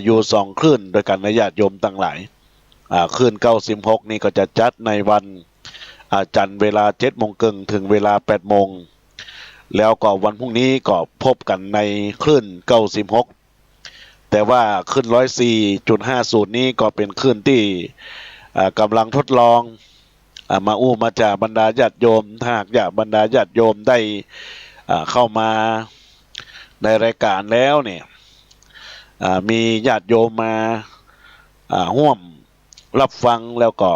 อยู่2คลื่นโดยกันนะญาติโยมตั้งหลายคลื่น96นี่ก็จะจัดในวันจันทร์เวลา7:30ถึงเวลา8:00แล้วก็วันพรุ่งนี้ก็พบกันในคลื่น96แต่ว่าคลื่น104.50นี้ก็เป็นคลื่นที่กำลังทดลองมามาจากบรรดาญาติโยมถ้าหากอยากบรรดาญาติโยมได้เข้ามาในรายการแล้วเนี่ยมีญาติโยมมาร่วมรับฟังแล้วก็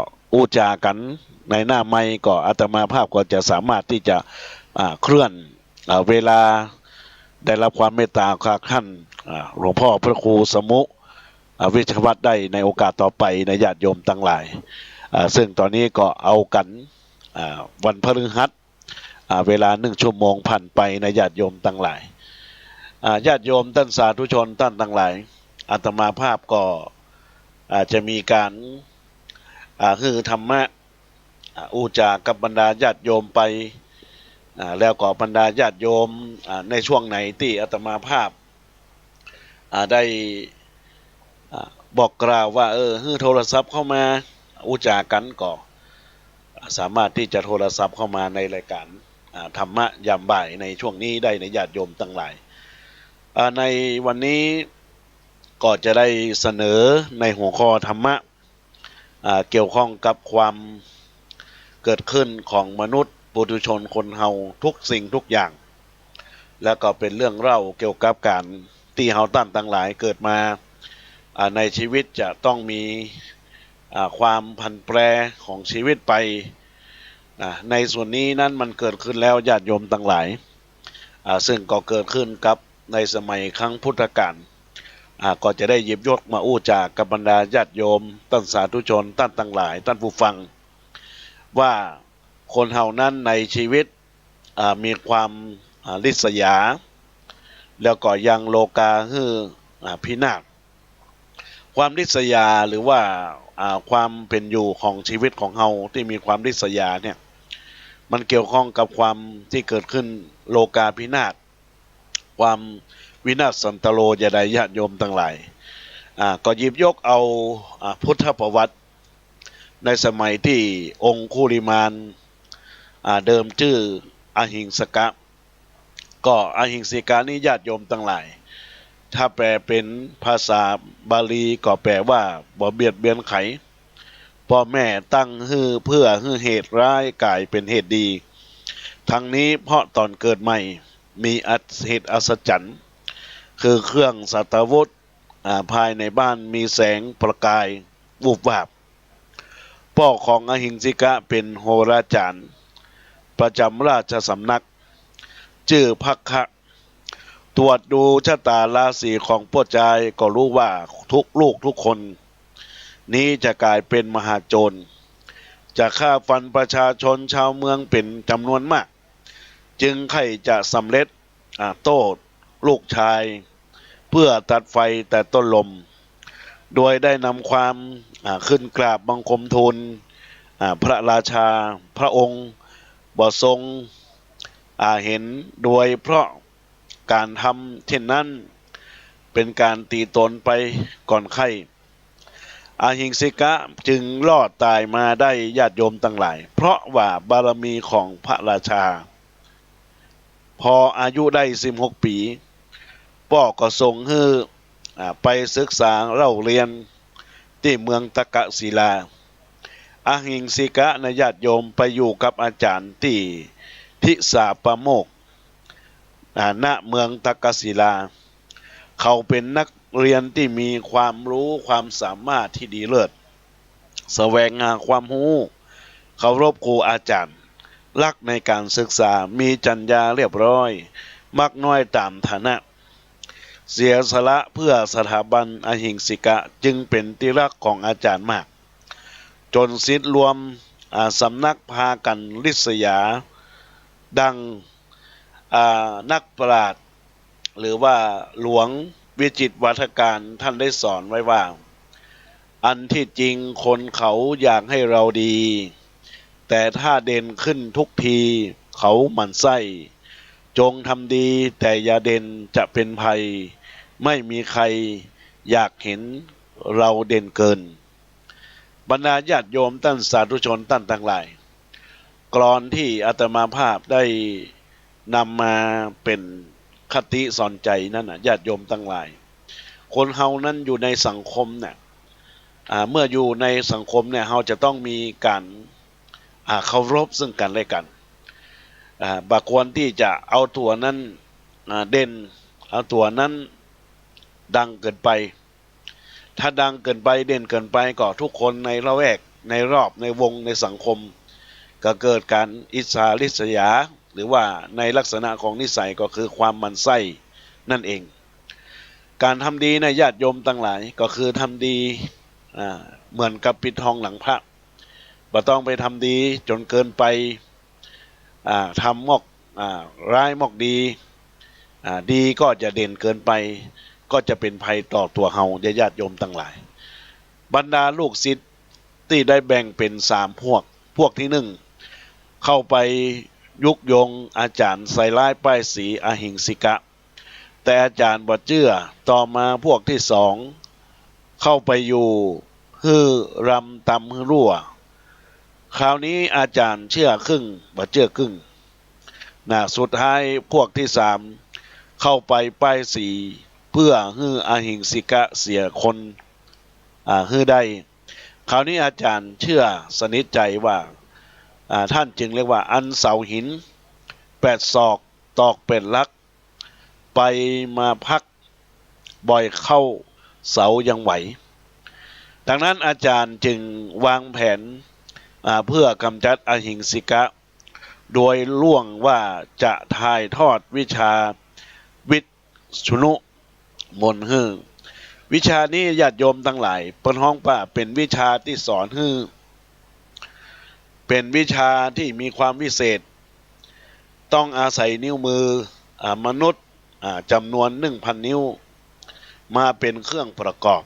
จากันในหน้าไมค์ก็อาตมาภาพก็จะสามารถที่จะเคลื่อนเวลาได้รับความเมตตาจากท่านหลวงพ่อพระครูสมุวิชวัตรได้ในโอกาสต่อไปในญาติโยมทั้งหลายซึ่งตอนนี้ก็เอากันวันพฤหัสเวลา1 ชั่วโมงผ่านไปในญาติโยมทั้งหลายญาติโยมท่านสาธุชนท่านทั้งหลายอาตมาภาพก็จะมีการคือธรรมะจากับบรรดาญาติโยมไปแล้วก็บรรดาญาติโยมในช่วงไหนที่อาตมาภาพได้บอกกล่าวว่าโทรศัพท์เข้ามาจากันก็สามารถที่จะโทรศัพท์เข้ามาในรายการธรรมะยามบ่ายในช่วงนี้ได้ในญาติโยมทั้งหลายในวันนี้ก็จะได้เสนอในหัวข้อธรรมะเกี่ยวข้องกับความเกิดขึ้นของมนุษย์ปุถุชนคนเฮาทุกสิ่งทุกอย่างแล้วก็เป็นเรื่องเล่าเกี่ยวกับการที่เฮาตั้นทั้งหลายเกิดมาในชีวิตจะต้องมีความผันแปรของชีวิตไปในส่วนนี้นั้นมันเกิดขึ้นแล้วญาติโยมทั้งหลายซึ่งก็เกิดขึ้นกับในสมัยครั้งพุทธกาลก็จะได้หยิบยกมาจากับบรรดาญาติโยมท่านสาธุชนท่านทั้งหลายท่านผู้ฟังว่าคนเฮานั้นในชีวิตมีความริษยาแล้วก็ยังโลกาฮือพินาศความริษยาหรือว่าความเป็นอยู่ของชีวิตของเฮาที่มีความริษยาเนี่ยมันเกี่ยวข้องกับความที่เกิดขึ้นโลกาพินาศความวินาศสันตโลยดายญาติโยมทั้งหลายก็หยิบยกเอาพุทธประวัติในสมัยที่องค์คุลิมานเดิมชื่ออหิงสกะก็อหิงสิกานี้ญาติโยมทั้งหลายถ้าแปลเป็นภาษาบาลีก็แปลว่าบ่เบียดเบียนไขพ่อแม่ตั้งเพื่อเหตุร้ายกลายเป็นเหตุดีทั้งนี้เพราะตอนเกิดใหม่มีเหตุอัศจรรย์คือเครื่องสัตวุธภายในบ้านมีแสงประกายวูบวาบพ่อของอหิงสิกะเป็นโหราจารย์ประจำราชสำนักชื่อภักคะตรวจดูชะตาราศีของพ่อชายก็รู้ว่าทุกลูกทุกคนนี้จะกลายเป็นมหาโจรจะฆ่าฟันประชาชนชาวเมืองเป็นจำนวนมากจึงใครจะสำเร็จโต้ลูกชายเพื่อตัดไฟแต่ต้นลมโดยได้นำความขึ้นกราบบังคมทูลพระราชาพระองค์บ่ทรงเห็นโดยเพราะการทำเช่นนั้นเป็นการตีตนไปก่อนไข้อหิงสิกะจึงรอดตายมาได้ญาติโยมทั้งหลายเพราะว่าบารมีของพระราชาพออายุได้16 ปีพ่อก็ส่งให้ไปศึกษาเล่าเรียนที่เมืองตะกะศิลาอหิงสิกะในญาติโยมไปอยู่กับอาจารย์ที่ทิสาปโมกณเมืองตะกะศิลาเขาเป็นนักเรียนที่มีความรู้ความสามารถที่ดีเลิศแสวงหาความรู้เคารพครูอาจารย์รักในการศึกษามีจรรยาเรียบร้อยมักน้อยตามฐานะเสียสละเพื่อสถาบันอหิงสิกะจึงเป็นที่รักของอาจารย์มากจนศิษย์รวมสำนักพากันริษยาดังนักปราชญ์หรือว่าหลวงวิจิตรวัฒการท่านได้สอนไว้ว่าอันที่จริงคนเขาอยากให้เราดีแต่ถ้าเด่นขึ้นทุกทีเขาหมั่นไส้จงทำดีแต่อย่าเด่นจะเป็นภัยไม่มีใคร อยากเห็นเราเด่นเกินบรรดาญาติโยมท่านสาธุชนท่านทั้งหลายกลอนที่อาตมาภาพได้นำมาเป็นคติสอนใจนั่นนะญาติโยมทั้งหลายคนเฮานั้นอยู่ในสังคมเนี่ยเมื่ออยู่ในสังคมเนี่ยเราจะต้องมีการเคารพซึ่งกันและกันบางคนที่จะเอาตัวนั้นเด่นเอาตัวนั้นดังเกินไปถ้าดังเกินไปเด่นเกินไปก็ทุกคนในละแวกในรอบในวงในสังคมก็เกิดการอิจฉาริษยาหรือว่าในลักษณะของนิสัยก็คือความหมั่นไส้นั่นเองการทำดีในญาติโยมทั้งหลายก็คือทำดีเหมือนกับปิดทองหลังพระบ่ต้องไปทำดีจนเกินไปทำมอกร้ายมอกดีดีก็จะเด่นเกินไปก็จะเป็นภัยต่อตัวเฮาญาติโยมทั้งหลายบรรดาลูกศิษย์ที่ได้แบ่งเป็น3 พวกที่1เข้าไปยุยงอาจารย์ใส่ร้ายป้ายสีอหิงสิกะแต่อาจารย์บ่เชื่อต่อมาพวกที่2เข้าไปอยู่ฮือรำตำฮือรั่วคราวนี้อาจารย์เชื่อครึ่งบ่เชื่อครึ่งสุดท้ายพวกที่3เข้าไปป้ายสีเพื่อฮืออหิงสิกะเสียคนฮือได้คราวนี้อาจารย์เชื่อสนิทใจว่าท่านจึงเรียกว่าอันเสาหิน8 ศอกตอกเป็นลักไปมาพักบ่อยเข้าเสายังไหวดังนั้นอาจารย์จึงวางแผนเพื่อกำจัดอหิงสิกะโดยล่วงว่าจะถ่ายทอดวิชาวิชุนุมนฮือวิชานี้ญาติโยมทั้งหลายเปิ้นฮ้องป่าเป็นวิชาที่สอนฮือเป็นวิชาที่มีความวิเศษต้องอาศัยนิ้วมือมนุษย์จำนวน 1,000 นิ้วมาเป็นเครื่องประกอบ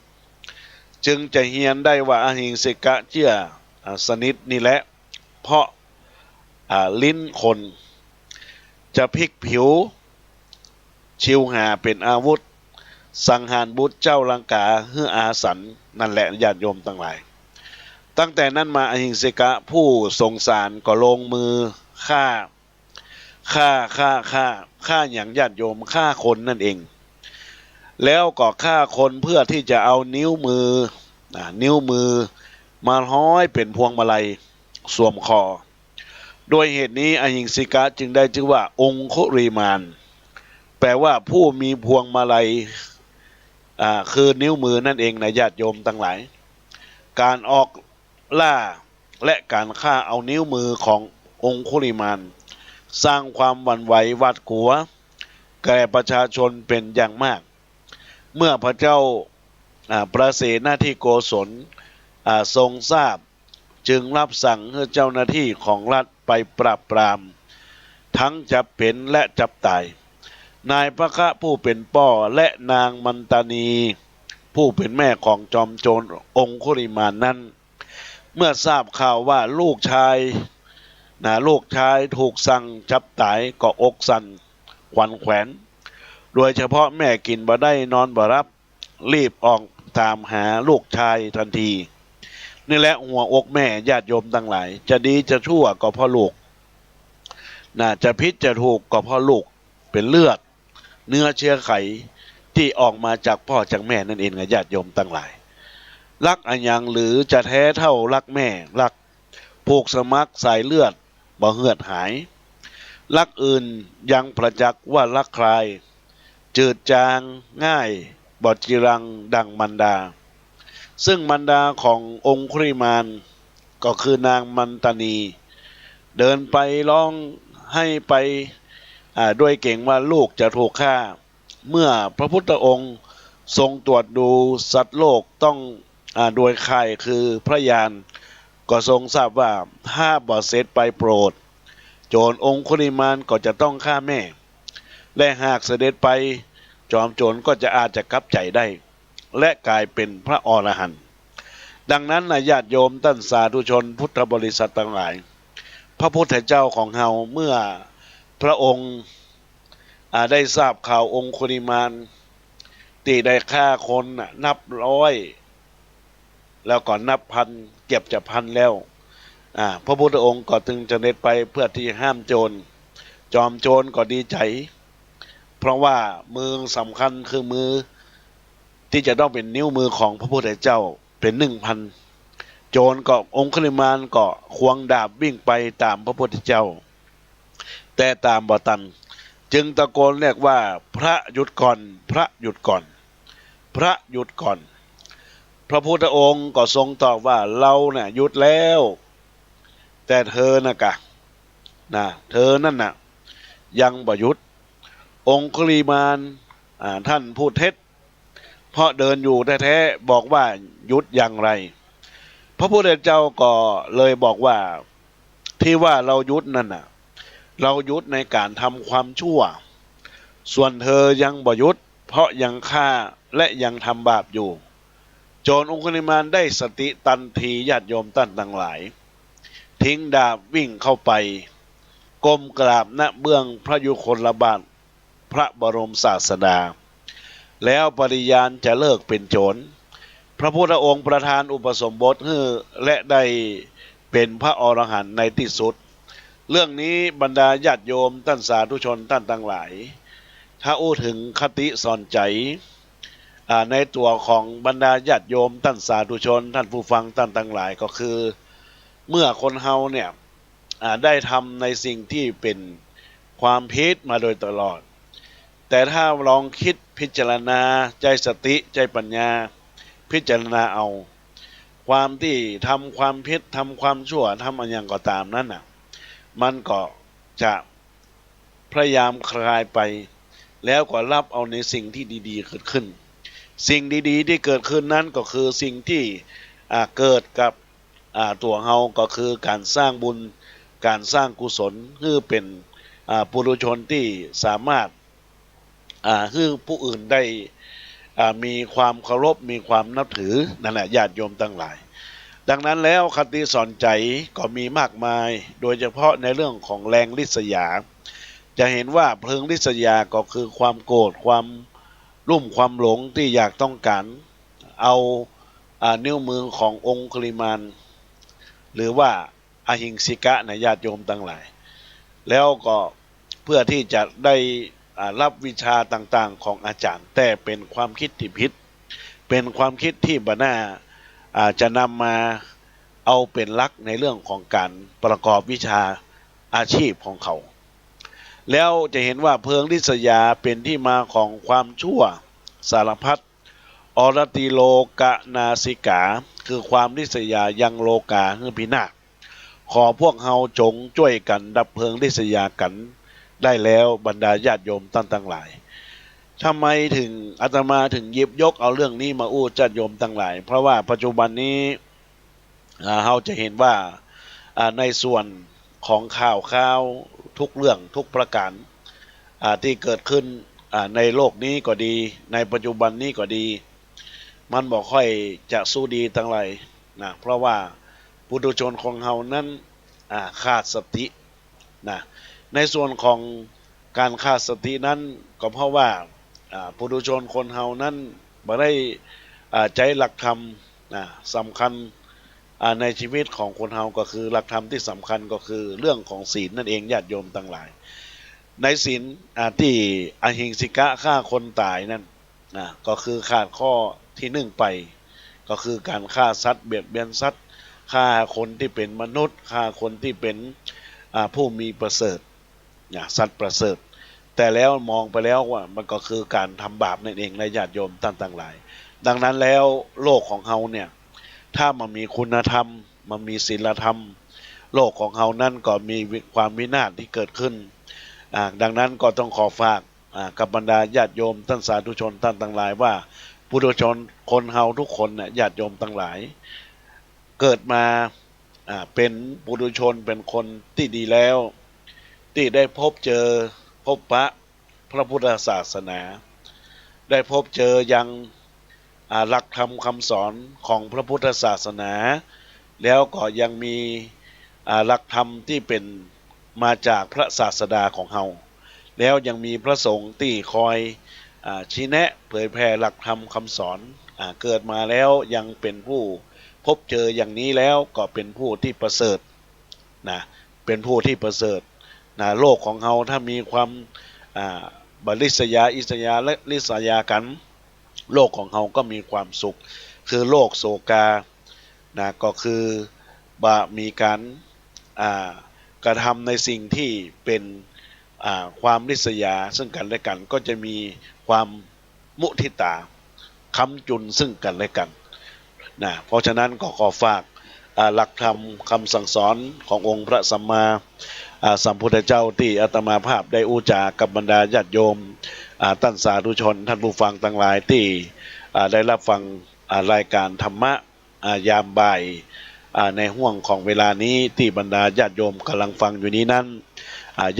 จึงจะเฮียนได้ว่าอหิงสิกะเชื่อสนิทนี่แหละเพราะลิ้นคนจะพลิกผิวชิวหาเป็นอาวุธสังหารบุตรเจ้าลังกาเฮืออาสันนั่นแหละญาติโยมทั้งหลายตั้งแต่นั้นมาอหิงสิกะผู้สงสารก็ลงมือฆ่าอย่างญาติโยมฆ่าคนนั่นเองแล้วก็ฆ่าคนเพื่อที่จะเอานิ้วมือมาห้อยเป็นพวงมาลัยสวมคอโดยเหตุนี้อหิงสิกะจึงได้ชื่อว่าองคุริมานแปลว่าผู้มีพวงมาลัยคือนิ้วมือนั่นเองนะญาติโยมทั้งหลายการออกล่าและการฆ่าเอานิ้วมือขององคุริมานสร้างความหวั่นไหวหวาดกลัวแก่ประชาชนเป็นอย่างมากเมื่อพระเจ้าประเสนาธิโกศลทรงทราบจึงรับสั่งให้เจ้าหน้าที่ของรัฐไปปราบปรามทั้งจับเป็นและจับตายนายพระคะผู้เป็นพ่อและนางมันตานีผู้เป็นแม่ของจอมโจรองคุริมานนั้นเมื่อทราบข่าวว่าลูกชายถูกสั่งจับตายก็อกสั่นขวัญแขวนโดยเฉพาะแม่กินบ่ได้นอนบ่รับรีบออกตามหาลูกชายทันทีนี่แหละหัวอกแม่ญาติโยมทั้งหลายจะดีจะชั่วก็เพราะลูกจะผิดจะถูกก็เพราะลูกเป็นเลือดเนื้อเชื้อไขที่ออกมาจากพ่อจากแม่นั่นเองญาติโยมทั้งหลายรักอันยังหรือจะแท้เท่ารักแม่รักผูกสมัครสายเลือดบ่เหือดหายรักอื่นยังประจักษ์ว่ารักใครจืดจางง่ายบอดจิรังดังมันดาซึ่งมันดาขององคุริมานก็คือนางมันตานีเดินไปร้องให้ไปด้วยเก่งว่าลูกจะถูกฆ่าเมื่อพระพุทธองค์ทรงตรวจดูสัตว์โลกต้องโดยใครคือพระยานก็ทรงทราบว่าถ้าบ่เสร็จไปโปรดโจรองคุริมานก็จะต้องฆ่าแม่และหากเสด็จไปจอมโจรก็จะอาจจะกลับใจได้และกลายเป็นพระอรหันต์ดังนั้นญาติโยมท่านสาธุชนพุทธบริษัททั้งหลายพระพุทธเจ้าของเฮาเมื่อพระองค์ได้ทราบข่าวองคุริมาน ตีได้ฆ่าคนนับร้อยแล้วก็นับพันเก็บจะพันแล้วพระพุทธองค์ก็จึงจะเด็ดไปเพื่อที่ห้ามโจรจอมโจรก็ดีใจเพราะว่ามือสำคัญคือมือที่จะต้องเป็นนิ้วมือของพระพุทธเจ้าเป็น1,000โจรก็องคุลิมานก็ควงดาบวิ่งไปตามพระพุทธเจ้าแต่ตามบ่ทันจึงตะโกนเรียกว่าพระหยุดก่อนพระหยุดก่อนพระหยุดก่อนพระพุทธองค์ก็ทรงตอบว่าเราเนี่ยหยุดแล้วแต่เธอนะเธอนั่นน่ะยังบ่หยุดองคุลิมานท่านพูดเท็จเพราะเดินอยู่แท้ๆบอกว่าหยุดอย่างไรพระพุทธเจ้าก็เลยบอกว่าที่ว่าเราหยุดนั่นน่ะเราหยุดในการทำความชั่วส่วนเธอยังบ่หยุดเพราะยังฆ่าและยังทำบาปอยู่โจรองคุลิมานได้สติทันทีญาติโยมท่านทั้งหลายทิ้งดาบวิ่งเข้าไปก้มกราบณเบื้องพระยุคลบาทพระบรมศาสดาแล้วปริญาณจะเลิกเป็นโจรพระพุทธองค์ประทานอุปสมบทให้และได้เป็นพระอรหันต์ในที่สุดเรื่องนี้บรรดาญาติโยมท่านสาธุชนท่านทั้งหลายถ้าอู้ถึงคติสอนใจในตัวของบรรดาญาติโยมท่านสาธุชนท่านผู้ฟังท่านทั้งหลายก็คือเมื่อคนเฮาเนี่ยได้ทำในสิ่งที่เป็นความผิดมาโดยตลอดแต่ถ้าลองคิดพิจารณาใจสติใจปัญญาพิจารณาเอาความที่ทำความผิดทำความชั่วทำอะไรอย่างก็ตามนั้นน่ะมันก็จะพยายามคลายไปแล้วก็รับเอาในสิ่งที่ดีๆเกิดขึ้นสิ่งดีๆที่เกิดขึ้นนั้นก็คือสิ่งที่เกิดกับตัวเฮาก็คือการสร้างบุญการสร้างกุศลคือเป็นปุถุชนที่สามารถคือผู้อื่นได้มีความเคารพมีความนับถือนั่นแหละญาติโยมทั้งหลายดังนั้นแล้วคติสอนใจก็มีมากมายโดยเฉพาะในเรื่องของแรงริษยาจะเห็นว่าเพลิงริษยาก็คือความโกรธความรุ่มความหลงที่อยากต้องการเอานิ้วมือขององคุลิมานหรือว่าอหิงสิกะในญาติโยมทั้งหลายแล้วก็เพื่อที่จะได้รับวิชาต่างๆของอาจารย์แต่เป็นความคิดที่ผิดเป็นความคิดที่บ่น่าจะนำมาเอาเป็นหลักในเรื่องของการประกอบวิชาอาชีพของเขาแล้วจะเห็นว่าเพลิงริษยาเป็นที่มาของความชั่วสารพัดอรติโลกนาสิกาคือความริษยายังโลกาคือพินาศขอพวกเฮาจงช่วยกันดับเพลิงริษยากันได้แล้วบรรดาญาติโยมท่านทั้งหลายทำไมถึงอาตมาถึงหยิบยกเอาเรื่องนี้มาอู้ญาติโยมทั้งหลายเพราะว่าปัจจุบันนี้เราจะเห็นว่าในส่วนของข่าวทุกเรื่องทุกประการที่เกิดขึ้นในโลกนี้ก็ดีในปัจจุบันนี้ก็ดีมันบอกค่อยจะสู้ดีทั้งหลายนะเพราะว่าปุถุชนของเรานั้นขาดสตินะในส่วนของการขาดสตินั้นก็เพราะว่าปุถุชนคนเฮานั้นบ่ได้ใจหลักธรรมสำคัญในชีวิตของคนเฮาก็คือหลักธรรมที่สำคัญก็คือเรื่องของศีลนั่นเองญาติโยมทั้งหลายในศีลที่อหิงสิกะฆ่าคนตายนั่นก็คือขาดข้อที่1ไปก็คือการฆ่าสัตว์เบียดเบียนสัตว์ฆ่าคนที่เป็นมนุษย์ฆ่าคนที่เป็นผู้มีประเสริฐสัตว์ประเสริฐแต่แล้วมองไปแล้วว่ามันก็คือการทำบาปนั่นเองในญาติโยมท่านทั้งหลายดังนั้นแล้วโลกของเฮาเนี่ยถ้ามันมีคุณธรรมมันมีศีลธรรมโลกของเฮานั้นก็มีความวินาศที่เกิดขึ้นดังนั้นก็ต้องขอฝากกับบรรดาญาติโยมท่านสาธุชนท่านทั้งหลายว่าปุถุชนคนเฮาทุกคนเนี่ยญาติโยมทั้งหลายเกิดมาเป็นปุถุชนเป็นคนที่ดีแล้วที่ได้พบเจอพบพระพุทธศาสนาได้พบเจอยังหลักธรรมคำสอนของพระพุทธศาสนาแล้วก็ยังมีหลักธรรมที่เป็นมาจากพระศาสดาของเฮาแล้วยังมีพระสงฆ์ที่คอย ชี้แนะเผยแผ่หลักธรรมคำสอนเกิดมาแล้วยังเป็นผู้พบเจออย่างนี้แล้วก็เป็นผู้ที่ประเสริฐนะเป็นผู้ที่ประเสริฐนะโลกของเราถ้ามีความบริษยาอิสยาและลิษยากันโลกของเราก็มีความสุขคือโลกโศกานะก็คือบามีการกระทำในสิ่งที่เป็นความริษยาซึ่งกันและกันก็จะมีความมุทิตาค้ำจุนซึ่งกันและกันนะเพราะฉะนั้นก็ขอฝากหลักธรรมคำสั่งสอนขององค์พระสัมมาสัมพุทธเจ้าที่อาตมาภาพได้อุจากับบรรดาญาติโยมท่านสาธุชนท่านผู้ฟังทั้งหลายที่ได้รับฟังรายการธรรมะยามบ่ายในห่วงของเวลานี้ที่บรรดาญาติโยมกำลังฟังอยู่นี้นั้น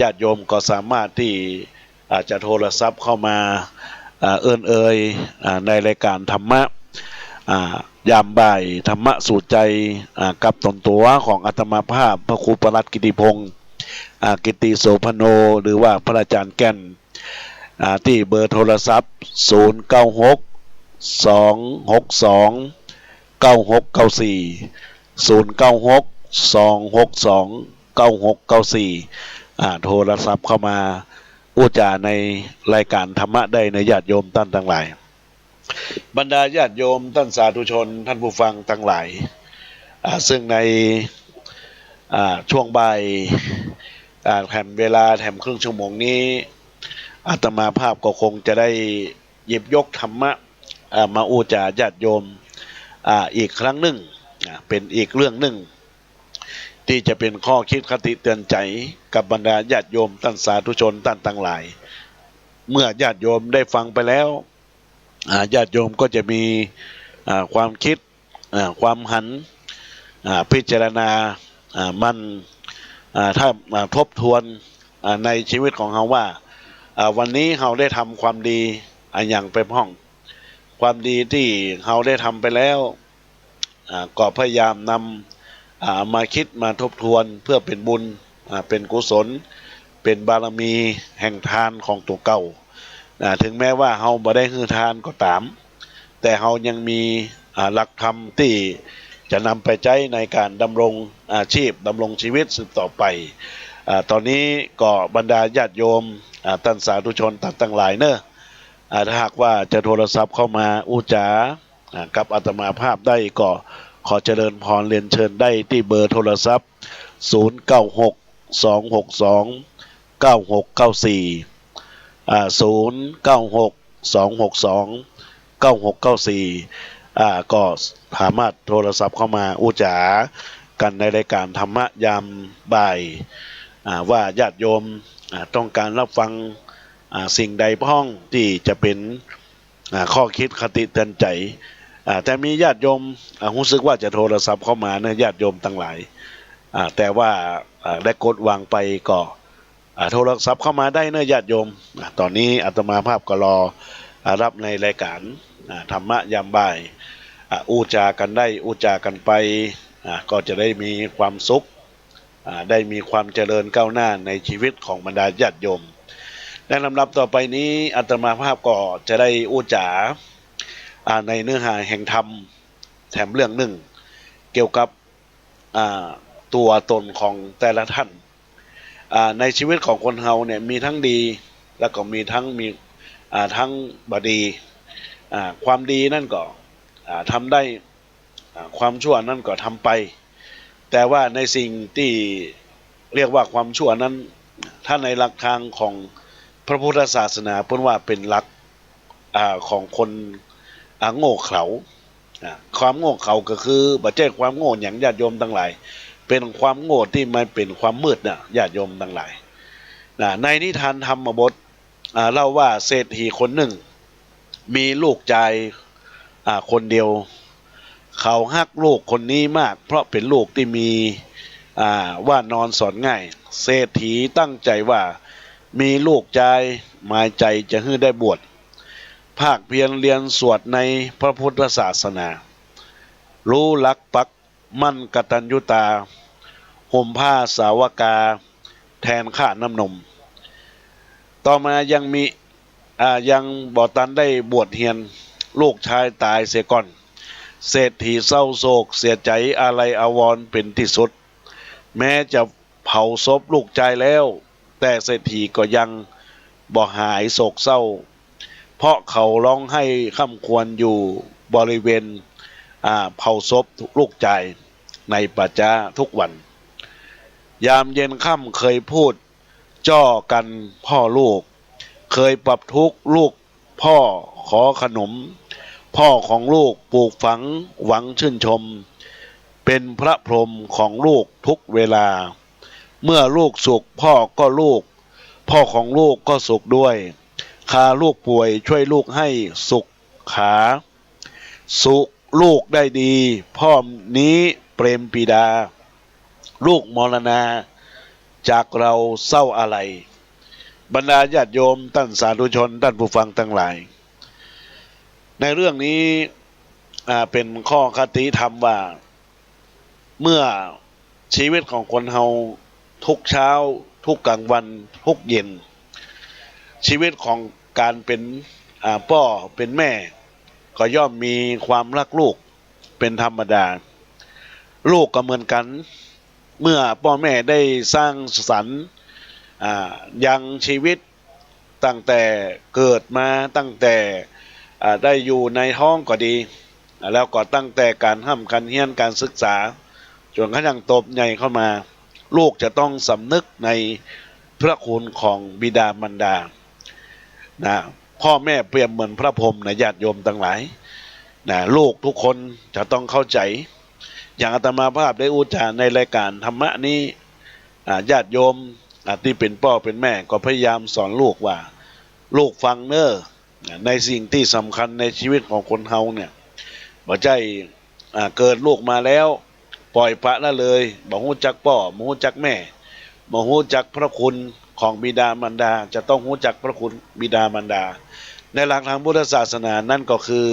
ญาติโยมก็สามารถที่จะโทรศัพท์เข้ามาเอ่ยในรายการธรรมะยามบ่ายธรรมะสู่ใจกับตนตัวของอาตมาภาพพระครูประหลัดกิติพงศ์กิติโสพโนหรือว่าพระอาจารย์แก่นที่เบอร์โทรศัพท์096 262 9694 096 262 9694โทรศัพท์เข้ามาอุจาในรายการธรรมะได้ในญาติโยมท่านทั้งหลายบรรดาญาติโยมท่านสาธุชนท่านผู้ฟังทั้งหลายซึ่งในช่วงบ่ายแถมเวลาแถมครึ่งชั่วโมงนี้อาตมาภาพก็คงจะได้หยิบยกธรรมะมาอุจาญาติโยมอีกครั้งหนึ่งเป็นอีกเรื่องหนึ่งที่จะเป็นข้อคิดคติเตือนใจกับบรรดาญาติโยมท่านสาธุชนท่านทั้งหลายเมื่อญาติโยมได้ฟังไปแล้วญาติโยมก็จะมีความคิดความหันพิจารณามันถ้าทบทวนในชีวิตของเราว่าวันนี้เราได้ทำความดีอย่างไปพ้องความดีที่เราได้ทำไปแล้วก็พยายามนำมาคิดมาทบทวนเพื่อเป็นบุญเป็นกุศลเป็นบารมีแห่งทานของตัวเก่าถึงแม้ว่าเราบ่ได้ฮือทานก็ตามแต่เรายังมีหลักธรรมที่จะนำไปใช้ในการดำรงอาชีพดำรงชีวิตสืบต่อไปตอนนี้ก็บรรดาญาติโยมท่านสาธุชนท่านทั้งหลายเนอะถ้าหากว่าจะโทรศัพท์เข้ามาอุจากับอาตมาภาพได้ก็ขอเจริญพรเรียนเชิญได้ที่เบอร์โทรศัพท์096 262 9694 096 262 9694ก็สามารถโทรศัพท์เข้ามาอุจากันในรายการธรรมะยามบ่ายว่าญาติโยมต้องการรับฟังสิ่งใดพ้องที่จะเป็นข้อคิดคติเตือนใจแต่มีญาติโยมรู้สึกว่าจะโทรศัพท์เข้ามาเนี่ยญาติโยมทั้งหลายแต่ว่าได้กดวางไปก็โทรศัพท์เข้ามาได้เนื้อญาติโยมตอนนี้อาตมาภาพก็รอรับในรายการธรรมะยามบ่ายอุจากันได้อุจากันไปก็จะได้มีความสุขได้มีความเจริญก้าวหน้าในชีวิตของบรรดาญาติโยมในลำดับต่อไปนี้อาตมาภาพก็จะได้อุจาในเนื้อหาแห่งธรรมแถมเรื่องหนึ่งเกี่ยวกับตัวตนของแต่ละท่านในชีวิตของคนเฮาเนี่ยมีทั้งดีแล้วก็มีทั้งบดีความดีนั่นก็ทำได้ความชั่วนั่นก็ทำไปแต่ว่าในสิ่งที่เรียกว่าความชั่วนั้นถ้าในหลักทางของพระพุทธศาสนาเพิ่นว่าเป็นหลักของคนโง่เขลาความโง่เขลาก็คือบ่ใช่ความโง่อย่างญาติโยมทั้งหลายเป็นความโง่ที่มันเป็นความมืดนะญาติโยมทั้งหลายในนิทานธรรมบทเล่าว่าเศรษฐีคนหนึ่งมีลูกชายคนเดียวเขาฮักลูกคนนี้มากเพราะเป็นลูกที่มีว่านอนสอนง่ายเศรษฐีตั้งใจว่ามีลูกชายหมายใจจะให้ได้บวชภาคเพียรเรียนสวดในพระพุทธศาสนารู้ลักปักมั่นกตัญญูตาห่มผ้าสาวกาแทนข้าน้ำนมต่อมายังมี ยังบ่ตันได้บวชเฮียนลูกชายตายเสียก่อนเศรษฐีเศร้าโศกเสียใจอะไรอาวรณ์เป็นที่สุดแม้จะเผาศพลูกชายแล้วแต่เศรษฐีก็ยังบ่หายโศกเศร้าเพราะเขาร้องให้ค่ำควรอยู่บริเวณเผาศพลูกชายในป่าช้าทุกวันยามเย็นค่ำเคยพูดจ้อกันพ่อลูกเคยปรับทุกข์ลูกพ่อขอขนมพ่อของลูกปลูกฝังหวังชื่นชมเป็นพระพรหมของลูกทุกเวลาเมื่อลูกสุขพ่อก็ลูกพ่อของลูกก็สุขด้วยคาลูกป่วยช่วยลูกให้สุขขาสุขลูกได้ดีพ่อนี้เปรมปีดาลูกมรณาจากเราเศร้าอะไรบรรดาญาติโยมท่านสาธุชนท่านผู้ฟังทั้งหลายในเรื่องนี้เป็นข้อคติธรรมว่าเมื่อชีวิตของคนเฮาทุกเช้าทุกกลางวันทุกเย็นชีวิตของการเป็นพ่อเป็นแม่ก็ย่อมมีความรักลูกเป็นธรรมดาลูกก็เหมือนกันเมื่อพ่อแม่ได้สร้างสรรค์ยังชีวิตตั้งแต่เกิดมาตั้งแต่ได้อยู่ในท้องก็ดีแล้วก็ตั้งแต่การห้ำการเฮียนการศึกษาจนกระทั่งโตใหญ่เข้ามาลูกจะต้องสำนึกในพระคุณของบิดามารดานะพ่อแม่เปรียบเหมือนพระพรหมนะญาติโยมทั้งหลายนะลูกทุกคนจะต้องเข้าใจอย่างอาตมาภาพได้อุจจาในรายการธรรมะนี้ญาติโยมที่เป็นพ่อเป็นแม่ก็พยายามสอนลูกว่าลูกฟังเนอในสิ่งที่สำคัญในชีวิตของคนเฮาเนี่ยบ่ใจเกิดลูกมาแล้วปล่อยปละละเลยบ่ฮู้จักพ่อบ่ฮู้จักแม่บ่ฮู้จักพระคุณของบิดามารดาจะต้องฮู้จักพระคุณบิดามารดาในหลักทางพุทธศาสนานั่นก็คือ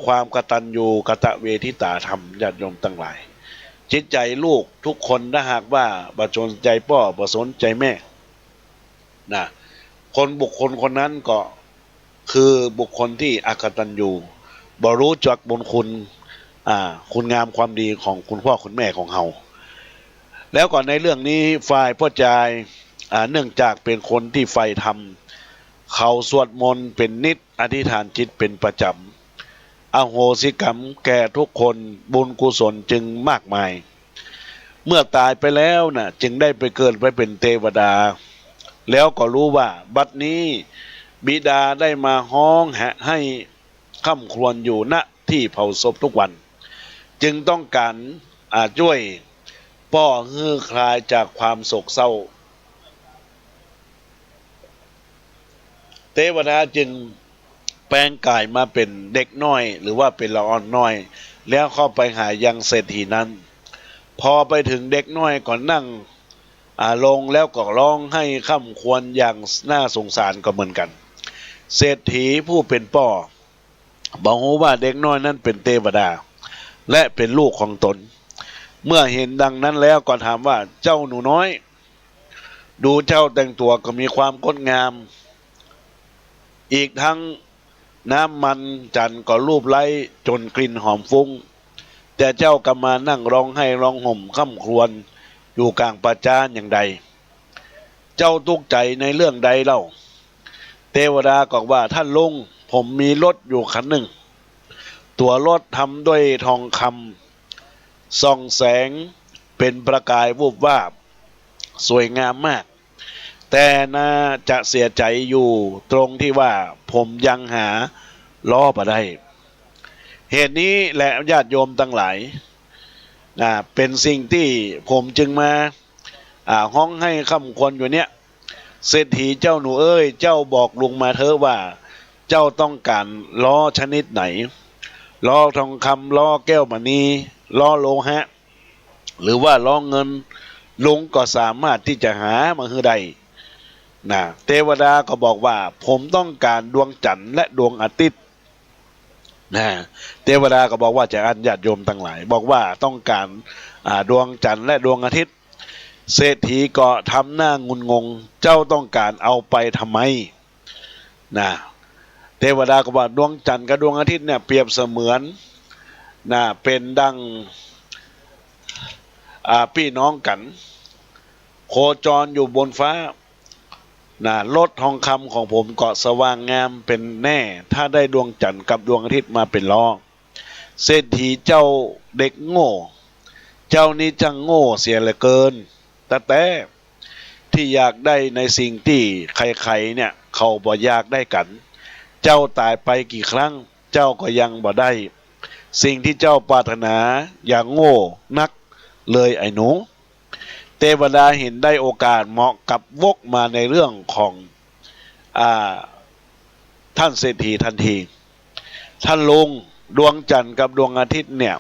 ความกตัญญูกตเวทิตาธรรมญาติโยมทั้งหลายจิตใจลูกทุกคนถ้าหากว่าบ่สนใจพ่อบ่สนใจแม่นะบุคคลคนนั้นก็คือบุคคลที่อกตัญญูบ่รู้จักบุญคุณคุณงามความดีของคุณพ่อคุณแม่ของเฮาแล้วก่อนในเรื่องนี้ฝ่ายพ่อจายเนื่องจากเป็นคนที่ใฝ่ธรรมเขาสวดมนต์เป็นนิจอธิษฐานจิตเป็นประจำอโหสิกรรมแก่ทุกคนบุญกุศลจึงมากมายเมื่อตายไปแล้วน่ะจึงได้ไปเกิดไปเป็นเทวดาแล้วก็รู้ว่าบัดนี้บิดาได้มาฮ้องให้ค่ำครวญอยู่ณที่เผาศพทุกวันจึงต้องการช่วยป้อฮื้อคลายจากความโศกเศร้าเทวดาจึงแปลงกายมาเป็นเด็กน้อยหรือว่าเป็นละอ่อนน้อยแล้วเข้าไปหายังเศรษฐีนั้นพอไปถึงเด็กน้อยก็นั่งลงแล้วก็ร้องให้ค่ำควรอย่างน่าสงสารก็เหมือนกันเศรษฐีผู้เป็นพ่อบอกว่าเด็กน้อยนั้นเป็นเทวดาและเป็นลูกของตนเมื่อเห็นดังนั้นแล้วก็ถามว่าเจ้าหนูน้อยดูเจ้าแต่งตัวก็มีความงดงามอีกทั้งน้ำมันจันทร์ก็รูปไล้จนกลิ่นหอมฟุ้งแต่เจ้าก็มานั่งร้องไห้ร้องห่มค่ำครวญอยู่กลางป่าช้าอย่างใดเจ้าทุกข์ใจในเรื่องใดเล่าเทวดาก็ว่าท่านลุงผมมีรถอยู่คันหนึ่งตัวรถทำด้วยทองคำส่องแสงเป็นประกายวูบวาบสวยงามมากแต่น่าจะเสียใจอยู่ตรงที่ว่าผมยังหาล้อมาได้เหตุนี้แหละญาติโยมทั้งหลายเป็นสิ่งที่ผมจึงมาห้องให้คำควรอยู่เนี่ยเศรษฐีเจ้าหนูเอ้ยเจ้าบอกลุงมาเถอะว่าเจ้าต้องการล้อชนิดไหนล้อทองคำล้อแก้วมณีล้อโลหะหรือว่าล้อเงินลุงก็สามารถที่จะหามาให้ได้เทวดาก็บอกว่าผมต้องการดวงจันทร์และดวงอาทิตย์เทวดาก็บอกว่าจะอัญญาติโยมทั้งหลายบอกว่าต้องการดวงจันทร์และดวงอาทิตย์เศรษฐีก็ทำหน้างุนงงเจ้าต้องการเอาไปทำไม นะเทวดาก็ว่าดวงจันทร์กับดวงอาทิตย์เนี่ยเปรียบเสมือนนะเป็นดังพี่น้องกันโคจรอยู่บนฟ้านะรถทองคำของผมก็สว่างงามเป็นแน่ถ้าได้ดวงจันทร์กับดวงอาทิตย์มาเป็นล้อเศรษฐีเจ้าเด็กโง่เจ้านี้จังโง่เสียเหลือเกินแต่ที่อยากได้ในสิ่งที่ใครๆเนี่ยเขาบ่อยากได้กันเจ้าตายไปกี่ครั้งเจ้าก็ยังบ่ได้สิ่งที่เจ้าปรารถนาอย่างโง่นักเลยไอ้หนูเทวดาเห็นได้โอกาสเหมาะกับวกมาในเรื่องของท่านเศรษฐีทันทีท่านลุงดวงจันทร์กับดวงอาทิตย์เนี่ย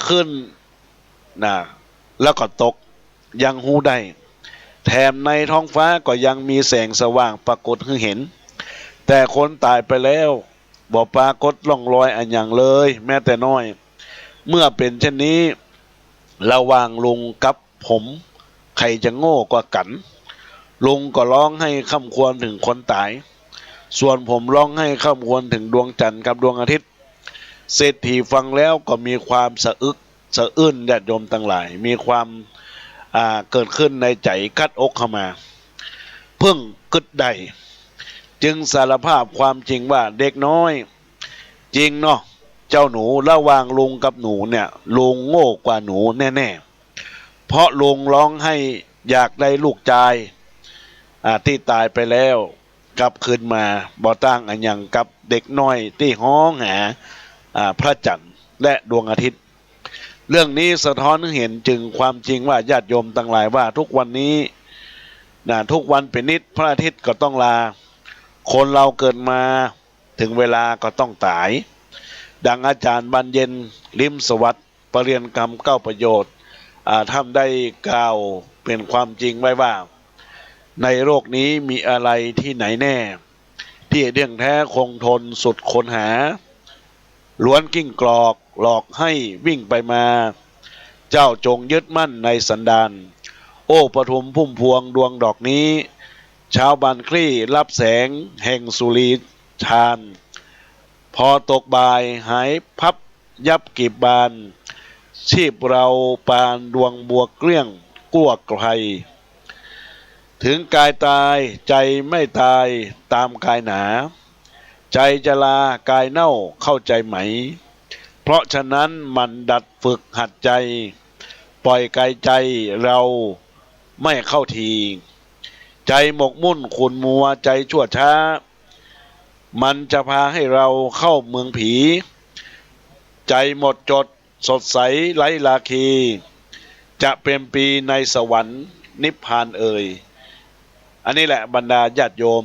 ขึ้นแล้วก็ตกยังหูได้แถมในท้องฟ้าก็ยังมีแสงสว่างปรากฏให้เห็นแต่คนตายไปแล้วบ่ปรากฏร่องรอยอันอย่างเลยแม้แต่น้อยเมื่อเป็นเช่นนี้ระหว่างลุงกับผมใครจะโง่กว่ากันลุงก็ร้องให้คำควรถึงคนตายส่วนผมร้องให้คำควรถึงดวงจันทร์กับดวงอาทิตย์เศรษฐีฟังแล้วก็มีความสะอึกสะอื้นญาติโยมทั้งหลายมีความเกิดขึ้นในใจกัดอกเข้ามาเพิ่งกึดได้จึงสารภาพความจริงว่าเด็กน้อยจริงเนาะเจ้าหนูระหว่างลุงกับหนูเนี่ยลุงโง่กว่าหนูแน่ๆเพราะลุงร้องให้อยากได้ลูกชายที่ตายไปแล้วกลับคืนมาบ่ต่างอันอย่างกับเด็กน้อยที่ห้องหาพระจันทร์และดวงอาทิตย์เรื่องนี้สะท้อนเห็นจึงความจริงว่าญาติโยมทั้งหลายว่าทุกวันนี้ทุกวันเป็นนิดพระอาทิตย์ก็ต้องลาคนเราเกิดมาถึงเวลาก็ต้องตายดังอาจารย์บรรเย็นลิมสวัสดิ์ปรริยนกรรมเก้าประโยชน์ทำได้กล่าวเป็นความจริงไว้ว่าในโลกนี้มีอะไรที่ไหนแน่ที่เรื่องแท้คงทนสุดค้นหาล้วนกิ้งกรอกหลอกให้วิ่งไปมาเจ้าจงยึดมั่นในสันดานโอ้ปฐุมพุ่มพวงดวงดอกนี้ชาวบ้านคลี่รับแสงแห่งสุรีชาญพอตกบ่ายหายพับยับกีบบานชีพเราปานดวงบัวเกลี้ยงกั้วไกลถึงกายตายใจไม่ตายตามกายหนาใจจะลากายเน่าเข้าใจไหมเพราะฉะนั้นมันดัดฝึกหัดใจปล่อยกายใจเราไม่เข้าทีใจหมกมุ่นขุ่นมัวใจชั่วช้ามันจะพาให้เราเข้าเมืองผีใจหมดจดสดใสไร้ราคีจะเป็นปีในสวรรค์นิพพานเอ่ยอันนี้แหละบรรดาญาติโยม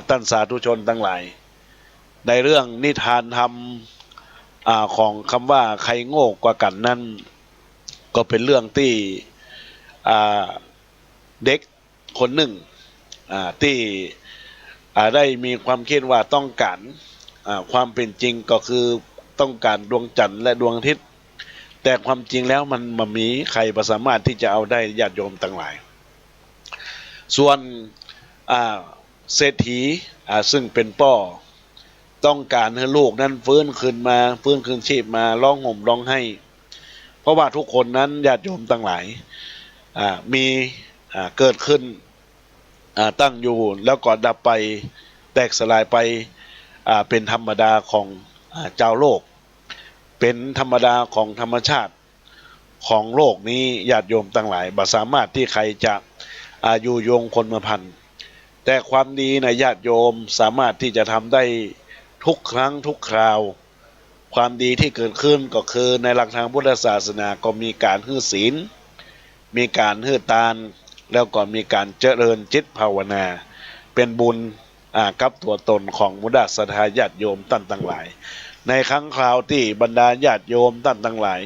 ท่านสาธุชนทั้งหลายในเรื่องนิทานธรรมของคำว่าใครโง่กว่ากันนั้นก็เป็นเรื่องที่เด็กคนหนึ่งที่ได้มีความคิดว่าต้องการความเป็นจริงก็คือต้องการดวงจันทร์และดวงอาทิตย์แต่ความจริงแล้วมันไม่มีใครสามารถที่จะเอาได้ญาติโยมทั้งหลายส่วนเศรษฐีซึ่งเป็นพ่อต้องการให้ลูกนั้นฟื้นคืนมาฟื้นคืนชีพมาร้องห่มร้องไห้เพราะว่าทุกคนนั้นญาติโยมทั้งหลายมีเกิดขึ้นตั้งอยู่แล้วก็ดับไปแตกสลายไปเป็นธรรมดาของเจ้าโลกเป็นธรรมดาของธรรมชาติของโลกนี้ญาติโยมทั้งหลายบ่สามารถที่ใครจะอยู่ยงคนมาพันแต่ความดีในญาติโยมสามารถที่จะทำได้ทุกครั้งทุกคราวความดีที่เกิดขึ้นก็คือในหลักทางพุทธศาสนาก็มีการให้ศีลมีการให้ทานแล้วก็มีการเจริญจิตภาวนาเป็นบุญกับตัวตนของมุดาสถาญาติโยมท่านทั้งหลายในครั้งคราวที่บรรดาญาติโยมท่านทั้งหลาย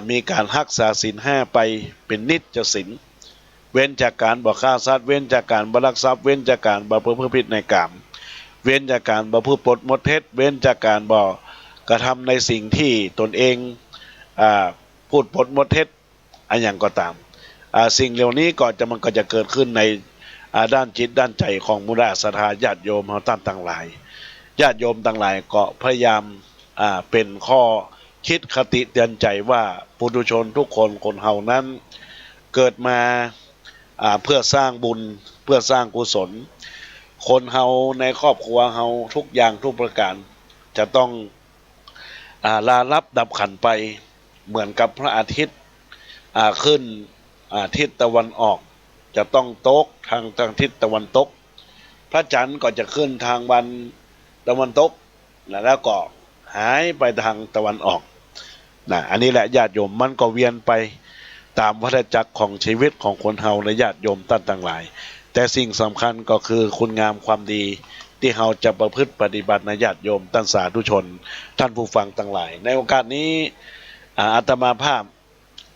มีการรักษาศีลห้าไปเป็นนิจศีลเว้นจากการบ่ฆ่าสัตว์เว้นจากการบ่ลักทรัพย์เว้นจากการบ่ประพฤติผิดในกามเว้นจากการบ่พูดปดมดเท็จเว้นจากการบ่กระทำในสิ่งที่ตนเองพูดปดมดเท็จอย่างก็ตามสิ่งเหล่านี้มันก็จะเกิดขึ้นใน ด้านจิตด้านใจของมุราศรัทธาญาติโยมเฮาท่านต่างหลายญาติโยมต่างหลายก็พยายามเป็นข้อคิดคติเตือนใจว่าปุถุชนทุกคนคนเฮานั้นเกิดมาเพื่อสร้างบุญเพื่อสร้างกุศลคนเฮาในครอบครัวเฮาทุกอย่างทุกประการจะต้องลาลับดับขันไปเหมือนกับพระอาทิตย์ขึ้นทิศตะวันออกจะต้องตกทางทิศตะวันตกพระจันทร์ก็จะขึ้นทางวันตะวันตกแล้วก็หายไปทางตะวันออกอันนี้แหละญาติโยมมันก็เวียนไปตามวัฏจักรของชีวิตของคนเฮาและญาติโยมท่านต่างหลายแต่สิ่งสำคัญก็คือคุณงามความดีที่เฮาจะประพฤติปฏิบัติในญาติโยมท่านสาธุชนท่านผู้ฟังต่างหลายในโอกาสนี้อาตมาภาพ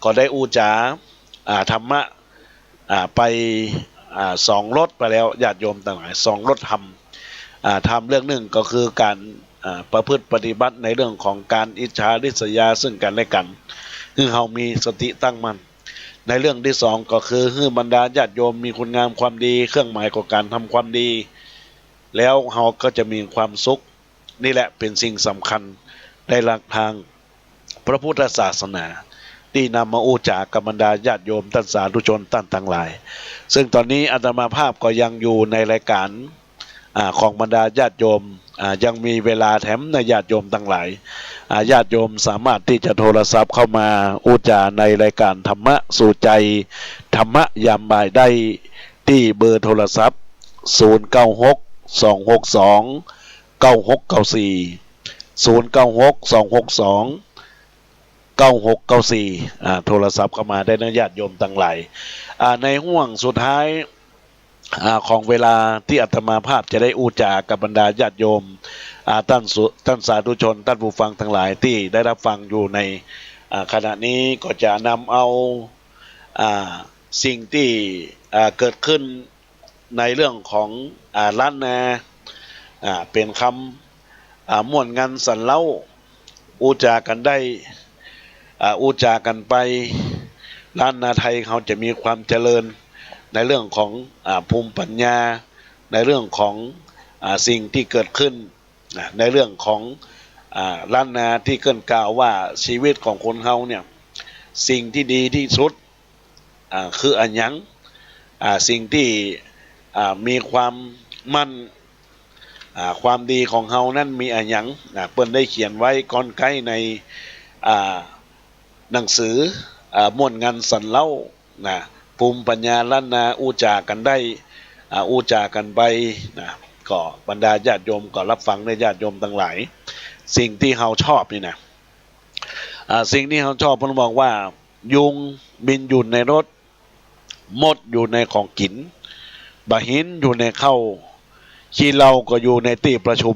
ก็ได้อูจาธรรมะไป2 รถไปแล้วญาติโยมต่างหลาย2 รถทำเรื่องหนึ่งก็คือการประพฤติปฏิบัติในเรื่องของการอิจฉาริษยาซึ่งกันและกันคือเฮามีสติตั้งมั่นในเรื่องที่2ก็คือให้บรรดาญาติโยมมีคุณงามความดีเครื่องหมายของการทำความดีแล้วเฮาก็จะมีความสุขนี่แหละเป็นสิ่งสำคัญในหลักทางพระพุทธศาสนาที่นำมาอู้จากับบรรดาญาติโยมท่านสาธุชนท่านทั้งหลายซึ่งตอนนี้อาตมาภาพก็ยังอยู่ในรายการของบรรดาญาติโยมยังมีเวลาแถมในญาติโยมทั้งหลายญาติโยมสามารถที่จะโทรศัพท์เข้ามาอู้จาในรายการธรรมะสู่ใจธรรมะยามบ่ายได้ที่เบอร์โทรศัพท์096 262 9694 096 262 9694โทรศัพท์เข้ามาได้นะญาติโยมทั้งหลายในห่วงสุดท้ายของเวลาที่อาตมาภาพจะได้อู้จากับบรรดาญาติโยมท่านสาธุชนท่านผู้ฟังทั้งหลายที่ได้รับฟังอยู่ในขณะนี้ก็จะนำเอาสิ่งที่เกิดขึ้นในเรื่องของล้านนาเป็นคำม่วนงานสันเล่าอู้จากันได้อู้จากันไปล้านนาไทยเขาจะมีความเจริญในเรื่องของภูมิปัญญาในเรื่องของสิ่งที่เกิดขึ้นในเรื่องของล้านนาที่เกินกล่าวว่าชีวิตของคนเขาเนี่ยสิ่งที่ดีที่สุดคืออันยังสิ่งที่มีความมั่นความดีของเฮานั้นมีอันยังเปิ้นได้เขียนไว้ก่อนใกล้ในหนังสือม่วนงานสันเล่าภูมิปัญญาล้านนาอู้จากันได้อู้จากันไปก็บรรดาญาติโยมก็รับฟังในญาติโยมทั้งหลายสิ่งที่เฮาชอบนี่นะสิ่งที่เฮาชอบเพิ่นบอกว่ายุงบินอยู่ในรถมดอยู่ในของกินบะหินอยู่ในข้าวขี้เหล้าก็อยู่ในที่ประชุม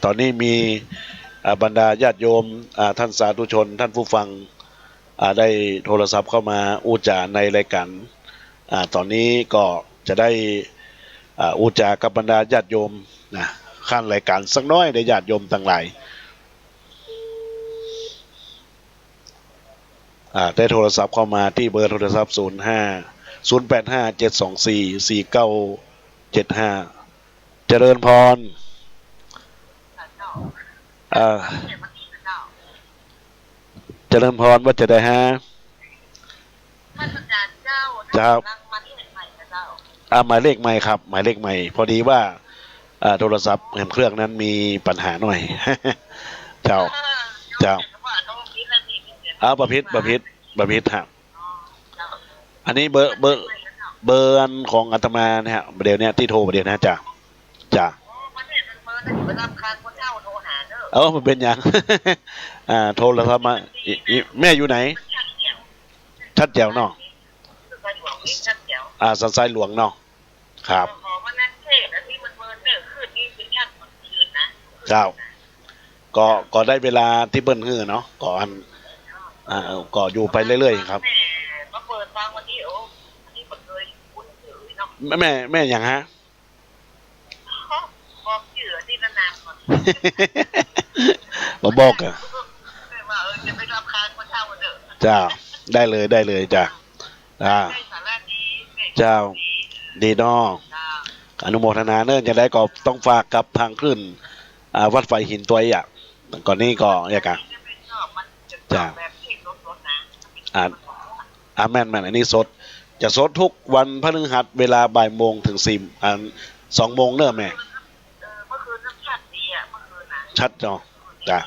ตอนนี้มีบรรดาญาติโยมท่านสาธุชนท่านผู้ฟังได้โทรศัพท์เข้ามาอู้จาในรายการตอนนี้ก็จะได้อู้จากับบรรดาญาติโยมขั้นรายการสักน้อยในญาติโยมทั้งหลายได้โทรศัพท์เข้ามาที่เบอร์โทรศัพท์085 724 4975เจริญพรเจริญพรว่าจะได้ฮะท่านอาจารย์เจ้าหมายเลขใหม่ครับหมายเลขใหม่พอดีว่าโทรศัพท์เครื่องนั้นมีปัญหาหน่อยเจ้าประพิษครับอันนี้เบอร์ของอาตมาเนี่ยเดี๋ยวนี้ที่โทรเดี๋ยวนะจ้ามันเป็นอย่างโทรแล้วมาแม่อยู่ไหนชัดแจ๋วเนาะสันทรายหลวงเนาะครับเจ้าก็ได้เวลาที่เบิ้ลฮื้อเนาะก่อนก็อยู่ไปเรื่อยๆครับแม่อย่างฮะบอกอะจ้าได้เลยจ้าเจ้าดีนอ อนุโมทนาเนิ่นจะได้ก็ต้องฝากกับทางขึ้นวัดไฟหินตัวอย่างก่อนนี้ก็อยากจะอ่าแม่นอันนี้สดจะสดทุกวันพฤหัสเวลาบ่ายโมงถึง2 โมงเนิ่มแม่ชัดเนาะจ้ะ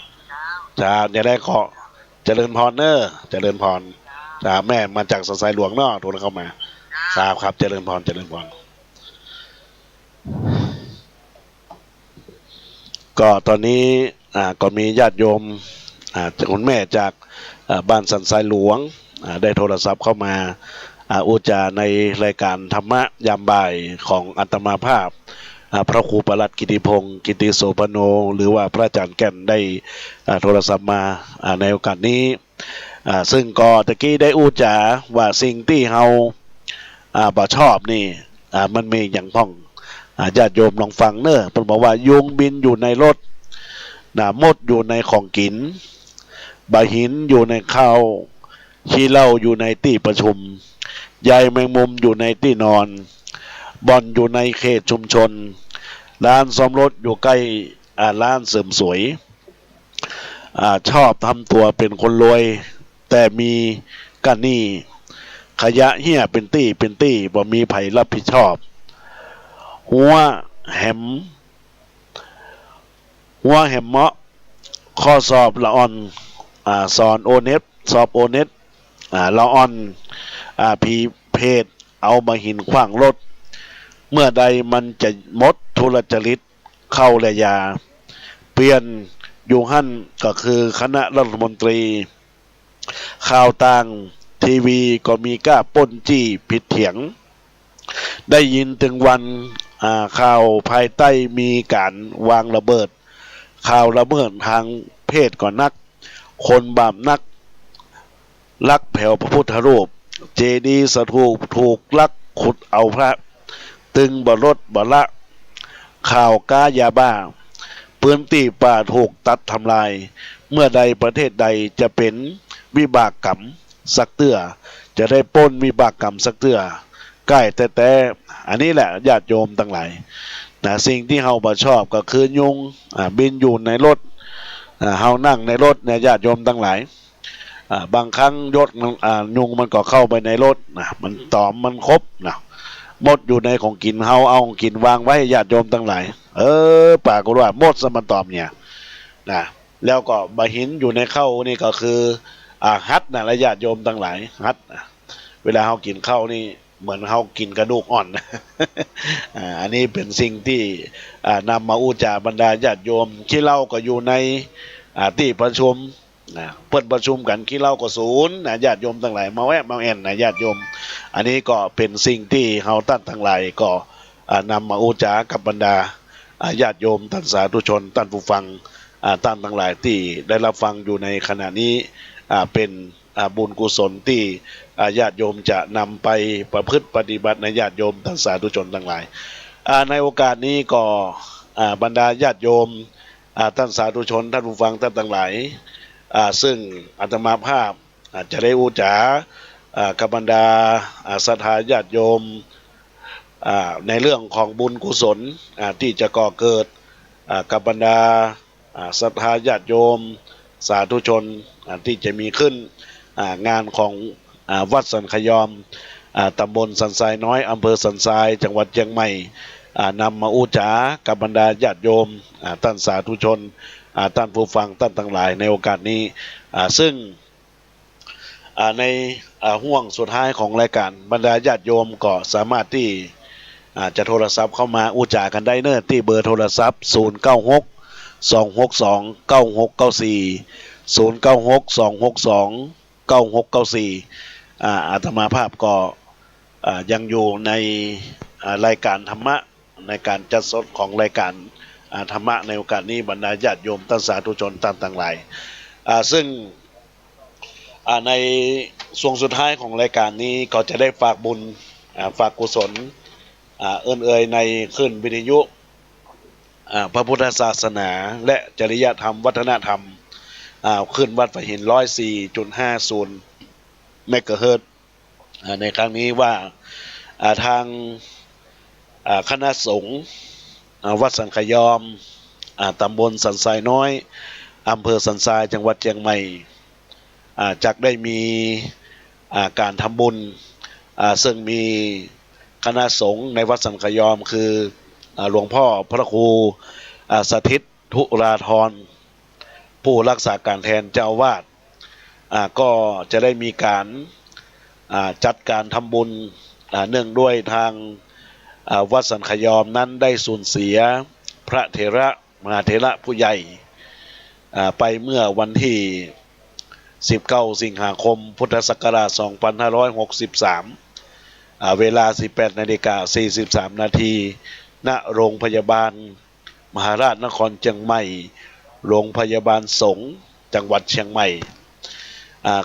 จะได้ขอเจริญพรเนอเจริญพรจ้าแม่มาจากสายหลวงเนาะโทรเข้ามาครับเจริญพรก็ตอนนี้ก็มีญาติโยมจากคุณแม่จากบ้านสันทรายหลวงได้โทรศัพท์เข้ามาอุจาในรายการธรรมะยามบ่ายของอาตมาภาพพระครูประหลัดกิติพงศ์กิติโสพโนหรือว่าพระอาจารย์แก่นได้โทรศัพท์มาในโอกาสนี้ซึ่งก็ตะกี้ได้อุจาว่าสิ่งที่เฮาบ่ชอบนี่มันมีอย่างพ้องญาติโยมลองฟังเนอะเพิ่นบอกว่ายุงบินอยู่ในรถมดอยู่ในของกินใบหินอยู่ในข้าวขี้เหล้าอยู่ในที่ประชุมใยแมงมุมอยู่ในที่นอนบ่อนอยู่ในเขตชุมชนร้านซ่อมรถอยู่ใกล้ร้านเสริมสวยชอบทำตัวเป็นคนรวยแต่มีกันนี่ขยะเหี้ยเป็นตี้บ่มีไผรับผิดชอบหัวแหมเมาะข้อสอบละอ่อนสอนโอเน็ตสอบโอเน็ตละอ่อนพีเพศเอามาหินขว้างรถเมื่อใดมันจะมดทุลจริตเข้าและยาเปลี่ยนอยู่หั่นก็คือคณะรัฐมนตรีข่าวต่างทีวีก็มีกล้าป้นจี้ผิดเถียงได้ยินถึงวันข่าวภายใต้มีการวางระเบิดข่าวระเบิดทางเพศก่อนนักคนบาปนักลักแผ่วพระพุทธรูปเจดีย์สถูกลักขุดเอาพระตึงบ่ลดบ่ละข่าวก้ายาบ้าปืนตีป่าถูกตัดทำลายเมื่อใดประเทศใดจะเป็นวิบากกรรมสักเตื้อจะได้ป้นวิบากกรรมสักเตื้อใกล้แต่อันนี้แหละญาติโยมทั้งหลายสิ่งที่เฮาบ่ชอบก็คือยุงบินอยู่ในรถเฮานั่งในรถเนี่ยญาติโยมทั้งหลายบางครั้งยุงมันก็เข้าไปในรถมันตอมมันครบมดอยู่ในของกินเฮาเอาของกินวางไว้ญาติโยมทั้งหลายป่าก็ว่ามดสมันตอมเนี่ยแล้วก็บะหินอยู่ในข้าวนี่ก็คือฮัดและญาติโยมทั้งหลายฮัดเวลาเฮากินข้าวนี่เหมือนเฮากินกระดูกอ่อน อันนี้เป็นสิ่งที่นำมาอุจาบรรดาญาติโยมขี้เหล้าก็อยู่ในที่ประชุมเปิดประชุมกันขี้เหล้าก็ศูนย์ญาติโยมทั้งหลายมาแวะมาแอนญาติโยมอันนี้ก็เป็นสิ่งที่เฮาท่านทั้งหลายก็นำมาอุจากับบรรดาญาติโยมท่านสาธุชนท่านผู้ฟังท่านทั้งหลายที่ได้รับฟังอยู่ในขณะนี้เป็นบุญกุศลที่ญาติโยมจะนำไปประพฤติปฏิบัติในญาติโยมท่านสาธุชนทั้งหลายในโอกาสนี้ก็บรรดาญาติโยมท่านสาธุชนท่านผู้ฟังท่านทั้งหลายซึ่งอาตมาภาพจะได้อุจากับบรรดาศรัทธาญาติโยมในเรื่องของบุญกุศลที่จะก่อเกิดกับบรรดาศรัทธาญาติโยมสาธุชนที่จะมีขึ้นงานของวัดสันขยอมตำบลสันทรายน้อยอำเภอสันทรายจังหวัดเชียงใหม่นำมาอุจากับบรรดาญาติโยมท่านสาธุชนท่านผู้ฟังท่านทั้งหลายในโอกาสนี้ซึ่งในห่วงสุดท้ายของรายการบรรดาญาติโยมก็สามารถที่จะโทรศัพท์เข้ามาอุจากันได้เนอะที่เบอร์โทรศัพท์096 262 9694 096 262 9694อาตมาภาพก็ยังอยู่ในรายการธรรมะในการจัดสดของรายการธรรมะในโอกาสนี้บรรดาญาติโยมท่านสาธุชนท่านต่างหลายซึ่งในช่วงสุดท้ายของรายการนี้ก็จะได้ฝากบุญฝากกุศลในขึ้นวิทยุพระพุทธศาสนาและจริยธรรมวัฒนธรรมขึ้นวัดไฟหิน104.50 เมกะเฮิรตซ์ในครั้งนี้ว่าทาง คณะสงฆ์วัดสันขยอมตำบลสันทรายน้อยอำเภอสันทรายจังหวัดเชียงใหม่จักได้มีการทำบุญซึ่งมีคณะสงฆ์ในวัดสันขยอมคือหลวงพ่อพระครูสถิตธุราธรผู้รักษาการแทนเจ้าอาวาสก็จะได้มีการจัดการทำบุญเนื่องด้วยทางวัดสันขยอมนั้นได้สูญเสียพระเถระมหาเถระผู้ใหญ่ไปเมื่อวันที่19 สิงหาคมพุทธศักราช 2563 เวลา 18:43 นาทีณโรงพยาบาลมหาราชนครเชียงใหม่โรงพยาบาลสงฆ์จังหวัดเชียงใหม่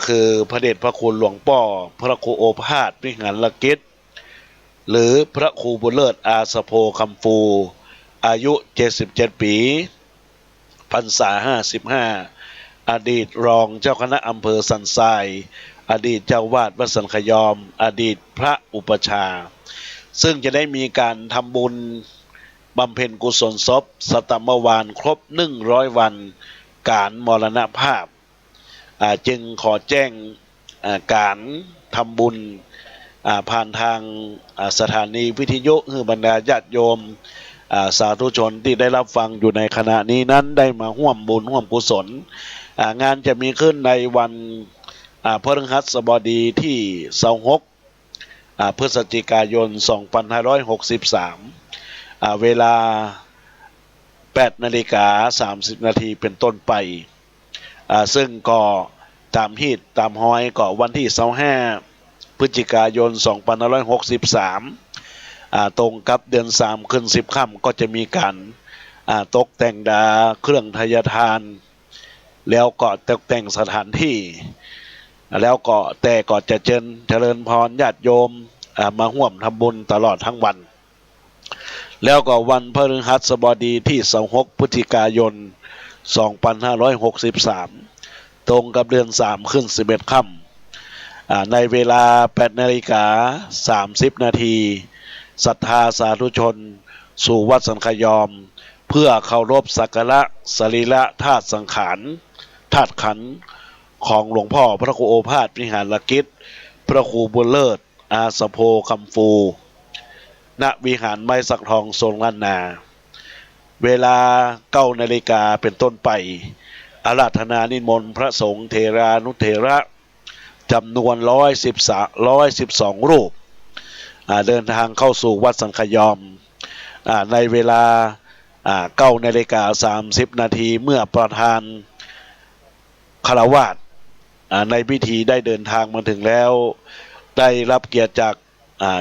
คือพระเดชพระคุณหลวงป่อพระครูโอภาสวิหารกิจหรือพระครูบุญเลิศอาสโพคำฟูอายุ77 ปีพรรษา55อดีตรองเจ้าคณะอำเภอสันทรายอดีตเจ้าวาดวัดสันขยอมอดีตพระอุปชาซึ่งจะได้มีการทำบุญบำเพ็ญกุศลศพสตมวานครบ100 วันการมรณภาพจึงขอแจ้งการทำบุญผ่านทางสถานีวิทยุให้บรรดาญาติโยมสาธุชนที่ได้รับฟังอยู่ในขณะนี้นั้นได้มาร่วมบุญร่วมกุศลงานจะมีขึ้นในวันพฤหัสบดีที่26 พฤศจิกายน 2563 เวลา 8:30 นาทีเป็นต้นไปซึ่งก็ตามฮีตตามห้อยก็วันที่25 พฤศจิกายน 2563 ตรงกับเดือน3ขึ้น10 ค่ำก็จะมีการตกแต่งดาเครื่องทยทานแล้วก็ตกแต่งสถานที่แล้วก็แต่ก็จะเจริญพรญาติโยมมาร่วมทำบุญตลอดทั้งวันแล้วก็วันพฤหัสบดีที่26 พฤศจิกายน 2563 ตรงกับเดือน3ขึ้น11 ค่ำในเวลา 8:30 นาทีศรัทธาสาธุชนสู่วัดสันขยอมเพื่อเคารพสักการะสรีระธาตุสังขารธาตุขันธ์ของหลวงพ่อพระครูโอภาสวิหารกิจพระครูบุญเลิศอาสโพคำฟูณวิหารไม้สักทองทรงล้านนาเวลา 9 นาฬิกาเป็นต้นไปอาราธนานิมนต์พระสงฆ์เถรานุเถระจำนวน112 รูปเดินทางเข้าสู่วัดสันขยอมในเวลา 9:30 นาทีเมื่อประธานฆราวาสในพิธีได้เดินทางมาถึงแล้วได้รับเกียรติจาก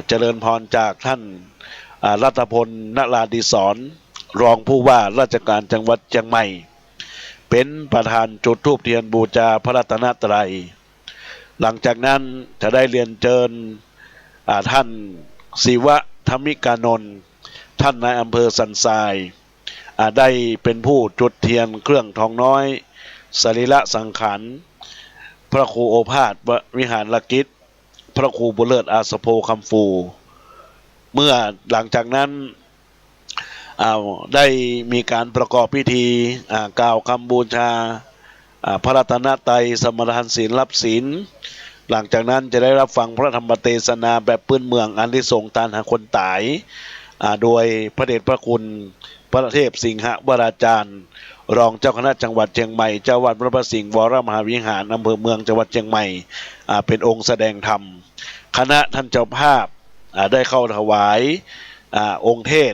เจริญพรจากท่านรัตพลนราธิศรรองผู้ว่าราชการจังหวัดเชียงใหม่เป็นประธานจุดธูปเทียนบูชาพระรัตนตรัยหลังจากนั้นจะได้เรียนเชิญท่านศิวะธรรมิกานนท์ท่านนายอำเภอสันทรายได้เป็นผู้จุดเทียนเครื่องทองน้อยสรีระสังขารพระครูโอภาสวิหารกิจพระครูบุญเลิศอาสโพคำฟูเมื่อหลังจากนั้นได้มีการประกอบพิธีกล่าวคำบูชาพระรัตนตรัยสมทานศีลรับศีลหลังจากนั้นจะได้รับฟังพระธรรมเทศนาแบบพื้นเมืองอันที่ทรงตานหาคนตายโดยพระเดชพระคุณพระเทพสิงหวราจารย์รองเจ้าคณะจังหวัดเชียงใหม่เจ้าวัดพระประสิงห์วรมหาวิหารอำเภอเมืองจังหวัดเชียงใหม่เป็นองค์แสดงธรรมคณะท่านเจ้าภาพได้เข้าถวายองค์เทศ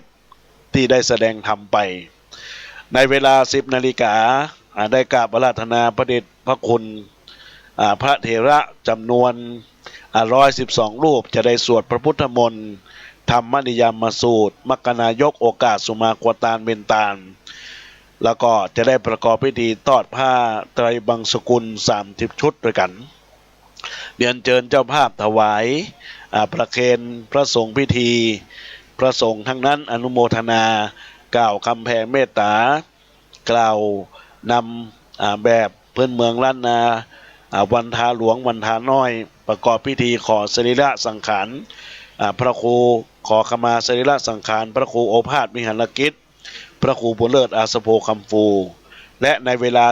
ที่ได้แสดงธรรมไปในเวลา 10 นาฬิกาได้กราบอาราธนาพระเดชพระคุณพระเถระจำนวน112 รูปจะได้สวดพระพุทธมนต์ธรรมนิยามสูตรมกนายกโอกาสสุมากวตานเบนตาลแล้วก็จะได้ประกอบพิธีทอดผ้าไตรบังสกุล30 ชุดด้วยกันเรียนเชิญเจ้าภาพถวายประเคนพระสงฆ์พิธีพระสงฆ์ทั้งนั้นอนุโมทนากล่าวคำแผ่เมตตากล่าวนำแบบเพื่อนเมืองล้านนาวันทาหลวงวันทาน้อยประกอบพิธีขอสรีระสังขารพระครู ขอขมาสรีระสังขารพระครูโอภาสมิหรกิจพระครูบุญเลิศอาสโพคำฟูและในเวลา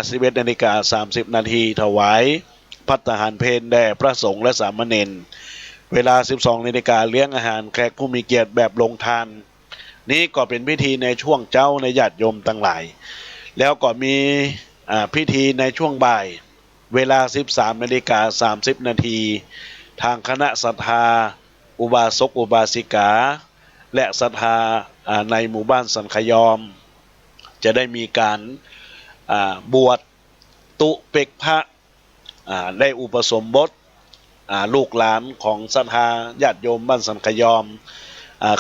11:30 นาทีถวายภัตตาหารเพลแด่พระสงฆ์และสามเณรเวลา 12 นาฬิกาเลี้ยงอาหารแขกผู้มีเกียรติแบบลงทานนี้ก็เป็นพิธีในช่วงเจ้าในญาติโยมทั้งหลายแล้วก็มีพิธีในช่วงบ่ายเวลา 13:30 นาทีทางคณะศรัทธาอุบาสกอุบาสิกาและศรัทธาในหมู่บ้านสันขยอมจะได้มีการบวชตุเป็กพระได้อุปสมบทลูกหลานของศรัทธาญาติโยมบ้านสันขยอม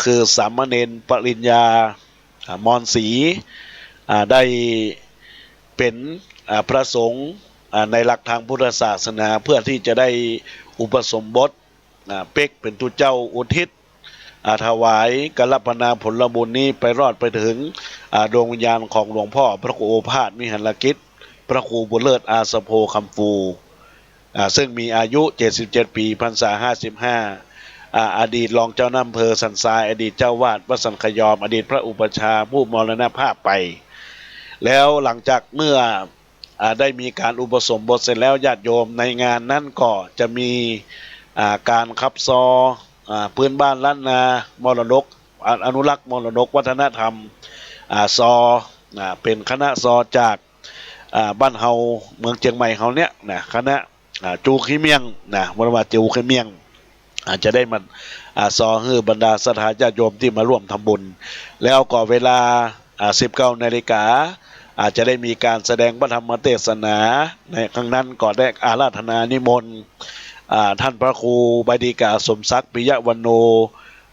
คือสามเณรปริญญามอนศรีได้เป็นพระสงฆ์ในหลักทางพุทธศาสนาเพื่อที่จะได้อุปสมบทเป็กเป็นตุเจ้าอุทิศถวายกัลปนาผลบุญนี้ไปรอดไปถึงดวงวิญญาณของหลวงพ่อพระครูโอภาสมิหรกิจพระครูบุญเลิศอาสโพคำฟูซึ่งมีอายุ77 ปีพรรษา55อดีตรองเจ้าอำเภอสันทรายอดีตเจ้าวาดวัดสันขยอมอดีตพระอุปชาผู้มรณภาพไปแล้วหลังจากเมื่อได้มีการอุปสมบทเสร็จแล้วญาติโยมในงานนั้นก็จะมีการขับซอพื้นบ้านล้านนามรดกอนุรักษ์มรดกวัฒนธรรมซอเป็นคณะซอจากบ้านเฮาเมืองเชียงใหม่เฮาเนี้ยนะคณะจูขี้เมียงนะวรวาจูขี้เมียงจะได้มาซอฮือบรรดาสถาญาติโยมที่มาร่วมทำบุญแล้วก็เวลา 19 นาฬิกาจะได้มีการแสดงพระธรรมเทศนาในครั้งนั้นก็ได้อาราธนานิมนต์ท่านพระครูบดีกาสมศักดิ์ปิยวโน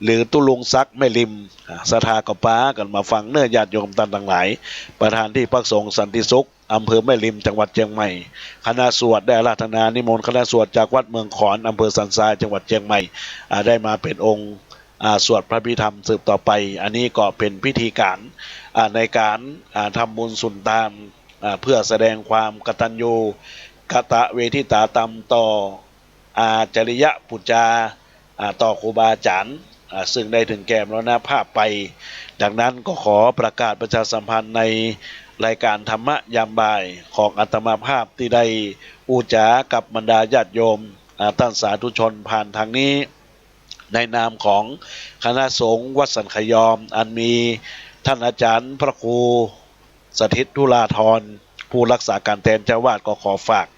หรือตุลุงศักดิ์แม่ริมศรัทธากป้ากันมาฟังเนื้อญาติโยมต่างหลายประธานที่พักสงฆ์สันติสุขอำเภอแม่ริมจังหวัดเชียงใหม่คณะสวดได้อาราธนานิมนต์คณะสวดจากวัดเมืองขอนอำเภอสันทรายจังหวัดเชียงใหม่ได้มาเป็นองค์สวดพระพิธรรมสืบต่อไปอันนี้ก็เป็นพิธีการในการทำบุญสุนทานเพื่อแสดงความกตัญญูกตเวทิตาตมต่อจริยปุจจาต่อครูบาอาจารย์ซึ่งได้ถึงแก่มรณภาพไปดังนั้นก็ขอประกาศประชาสัมพันธ์ในรายการธรรมะยามบ่ายของอาตมาภาพที่ได้อุจากับบรรดาญาติโยมท่านสาธุชนผ่านทางนี้ในนามของคณะสงฆ์วัดสันขยอมอันมีท่านอาจารย์พระครูสถิตธุลาธรผู้รักษาการแทนเจ้าวาดก็ขอฝาก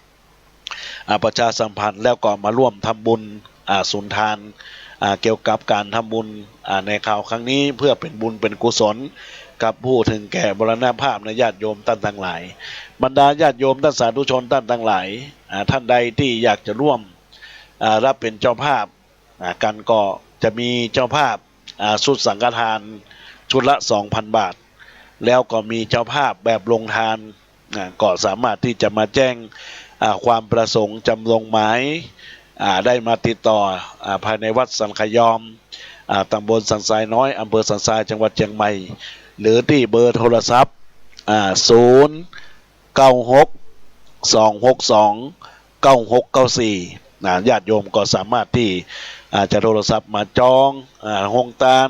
ประชาสัมพันธ์แล้วก็มาร่วมทำบุญสุนทานเกี่ยวกับการทำบุญในข่าวครั้งนี้เพื่อเป็นบุญเป็นกุศลกับผู้ถึงแก่มรณภาพในญาติโยมท่านทั้งหลายบรรดาญาติโยมท่านสาธุชนท่านทั้งหลายท่านใดที่อยากจะร่วมรับเป็นเจ้าภาพกันก็จะมีเจ้าภาพสุดสังฆทานชุดละ 2,000 บาทแล้วก็มีเจ้าภาพแบบลงทานก็สามารถที่จะมาแจ้งความประสงค์จำลงหมายได้มาติดต่อภายในวัดสันขยอมตำบลสันทรายน้อยอำเภอสันทรายจังหวัดเชียงใหม่หรือที่เบอร์โทรศัพท์096-262-9694ญาติโยมก็สามารถที่จะโทรศัพท์มาจองห้องตาน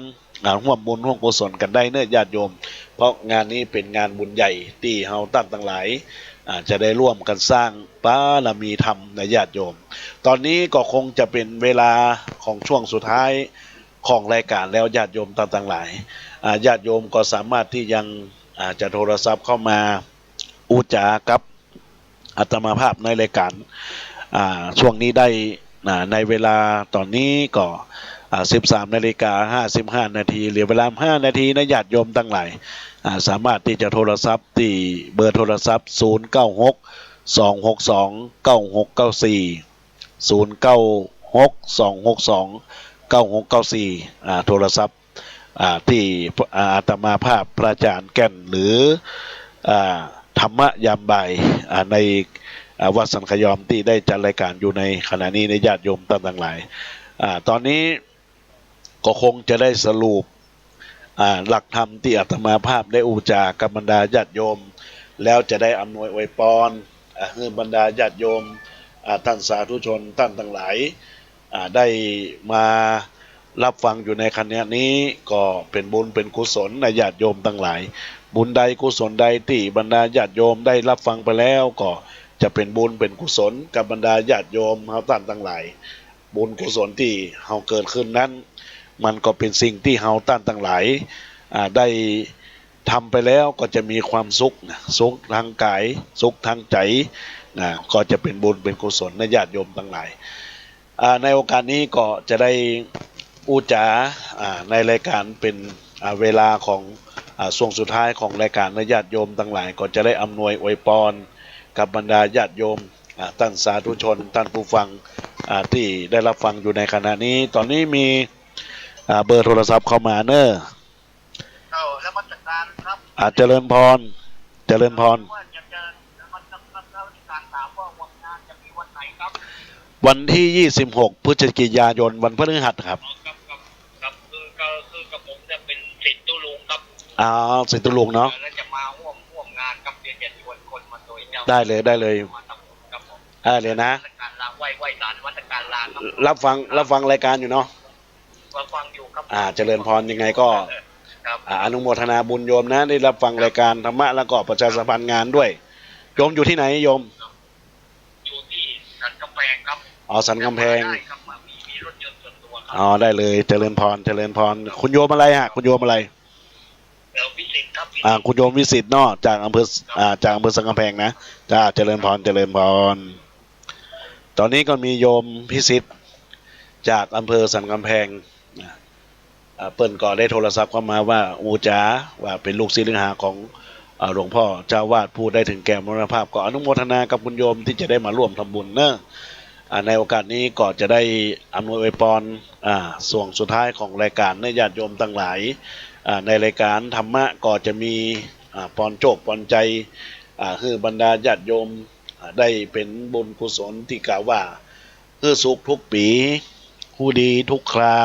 ร่วมบุญร่วมกุศลกันได้เนื้อญาติโยมเพราะงานนี้เป็นงานบุญใหญ่ที่เฮาตั้งทั้งหลายจะได้ร่วมกันสร้างบารมีธรรมในญาติโยมตอนนี้ก็คงจะเป็นเวลาของช่วงสุดท้ายของรายการแล้วญาติโยมต่างๆหลายญาติโยมก็สามารถที่ยังจะโทรศัพท์เข้ามาอุจากับอาตมาภาพในรายการช่วงนี้ได้ในเวลาตอนนี้ก็13:55 นาทีเหลือเวลา5 นาทีนะญาติโยมทั้งหลายสามารถที่จะโทรศัพท์ที่เบอร์โทรศัพท์096-262-9694 096-262-9694โทรศัพท์ที่อาตมาภาพพระอาจารย์แก่นหรือธรรมะยามบ่ายในวัดสันขยอมที่ได้จัดรายการอยู่ในขณะนี้ในญาติโยมต่างๆหลายตอนนี้ก็คงจะได้สรุปหลักธรรมที่อาตมาภาพได้อุจากับบรรดาญาติโยมแล้วจะได้อำนวยอวยพรให้บรรดาญาติโยมท่านสาธุชนท่านทั้งหลายได้มา รับฟังอยู่ในขณะนี้ก็เป็นบุญเป็นกุศลในญาติโยมทั้งหลายบุญใดกุศลใดที่บรรดาญาติโยมได้รับฟังไปแล้วก็จะเป็นบุญเป็นกุศลกับบรรดาญาติโยมเฮาท่านทั้งหลายบุญกุศลที่เฮาเกิดขึ้นนั้นมันก็เป็นสิ่งที่เฮาท่านทั้งหลายได้ทำไปแล้วก็จะมีความสุขนะสุขทางกายสุขทางใจนะก็จะเป็นบุญเป็นกุศลในญาติโยมทั้งหลายในโอกาสนี้ก็จะได้อุจาในรายการเป็นเวลาของช่วงสุดท้ายของรายการในญาติโยมทั้งหลายก็จะได้อำนวยอวยพรกับบรรดาญาติโยมท่านสาธุชนท่านผู้ฟังที่ได้รับฟังอยู่ในขณะนี้ตอนนี้มีเบอร์โทรศัพท์เข้ามาเนอะแล้วมาจัดการครับเจริญพรเจริญพรวันที่26พฤศจิกายนวันพฤหัสครับครับคือกับผมจะเป็นศิษย์ตุลุงครับศิษย์ตุลุงเนาะแล้วจะมาร่วมงานครับเดี๋ยวจะชวนคนมาโดยเจ้าได้เลยได้เลยเลยนะไหว้ศาลวัดการลานรับฟังรายการอยู่เนาะฟังอยู่ครับเจริญพรยังไงก็อนุโมทนาบุญโยมนะได้รับฟังรายการธรรมะแล้วก็ประชาสัมพันธ์งานด้วยโยมอยู่ที่ไหนโยมอยู่ที่สันกำแพงครับสันกำแพงมีรถยนต์ส่วนตัวครับได้เลยเจริญพรเจริญพรคุณโยมอะไรคุณโยมอะไรวิสิตครับคุณโยมวิสิตเนาะจากอำเภอสันกำแพงนะเจริญพรเจริญพรตอนนี้ก็มีโยมพิสิทธิ์จากอำเภอสันกำแพงเปิ้นก็ได้โทรศัพท์เข้ามาว่าอูจ๋าว่าเป็นลูกศิษย์ลูกหาของหลวงพ่อเจ้าวาดผู้ได้ถึงแก่มรณภาพก็อนุโมทนากับคุณโยมที่จะได้มาร่วมทำบุญเนอะในโอกาสนี้ก็จะได้อำนวยอวยพรส่วนสุดท้ายของรายการในญาติโยมทั้งหลายในรายการธรรมะก็จะมีปอนโชคปอนใจคือบรรดาญาติโยมได้เป็นบุญกุศลที่กล่าวว่าคือสุขทุกปีผู้ดีทุกครา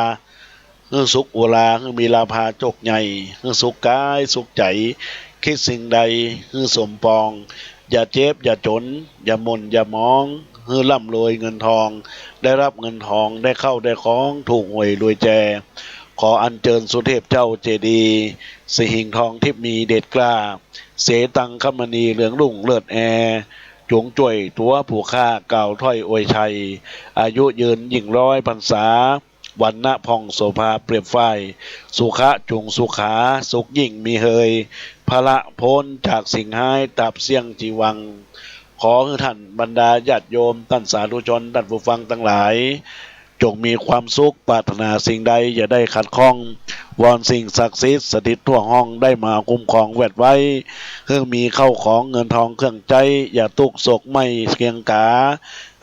คือสุขอุราคือมีลาภาโจกใหญ่คือสุขกายสุขใจคิดสิ่งใดคือสมปองอย่าเจ็บอย่าจนอย่าหม่นอย่ามองคือร่ำรวยเงินทองได้รับเงินทองได้เข้าได้ของถูกหวยรวยแจขออัญเชิญสุเทพเจ้าเจดีสิหิงทองทิพมีเด็ดกล้าเสตังคมณีเหลืองรุ่งเลิศแอจงจ่วยตัวผู้ฆ่าเก่าถ้อยอวยชัยอายุยืนยิ่งร้อยพรรษาวันณะพองโสภาเปรียบฝ้ายสุขะจุงสุขาสุขยิ่งมีเฮยพระพ้นจากสิ่งหายตับเสี่ยงจีวังขอให้ท่านบรรดาญาติโยมท่านสาธุชนท่านผู้ฟังทั้งหลายจงมีความสุขปรารถนาสิ่งใดอย่าได้ขัดข้องวอนสิ่งศักดิ์สิทธิ์สถิตทั่วห้องได้มาคุ้มครองแวดไว้เครื่องมีเข้าของเงินทองเครื่องใจอย่าตุกโศกไม่เกียงกา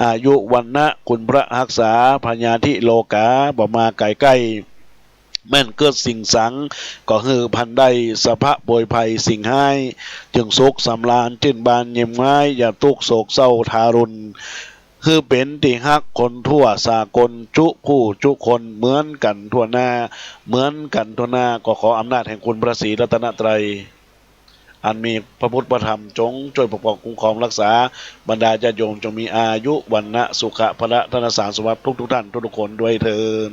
อายุวันนะคุณพระรักษาพญาธิโลกาบ่มาไก่ใกล้แม่นเกิดสิ่งสังก็คือพันได้สภะโปรยภัยสิ่งให้จึงสุขสำราญจื่นบานเยี่ยมง่ายอย่าตุกโศกเศร้าทารุณคือเป็นที่ฮักคนทั่วสากลจุผู้จุคนเหมือนกันทั่วหน้าเหมือนกันทั่วหน้าก็ขออำนาจแห่งคุณพระศรีรัตนตรัยอันมีพระพุทธพระธรรมจงช่วยปกป้องคุ้มครองรักษาบรรดาญาติโยมจงมีอายุวันนะสุขะพละธนสารสวัสดิ์ทุกท่านทุกคนด้วยเถิด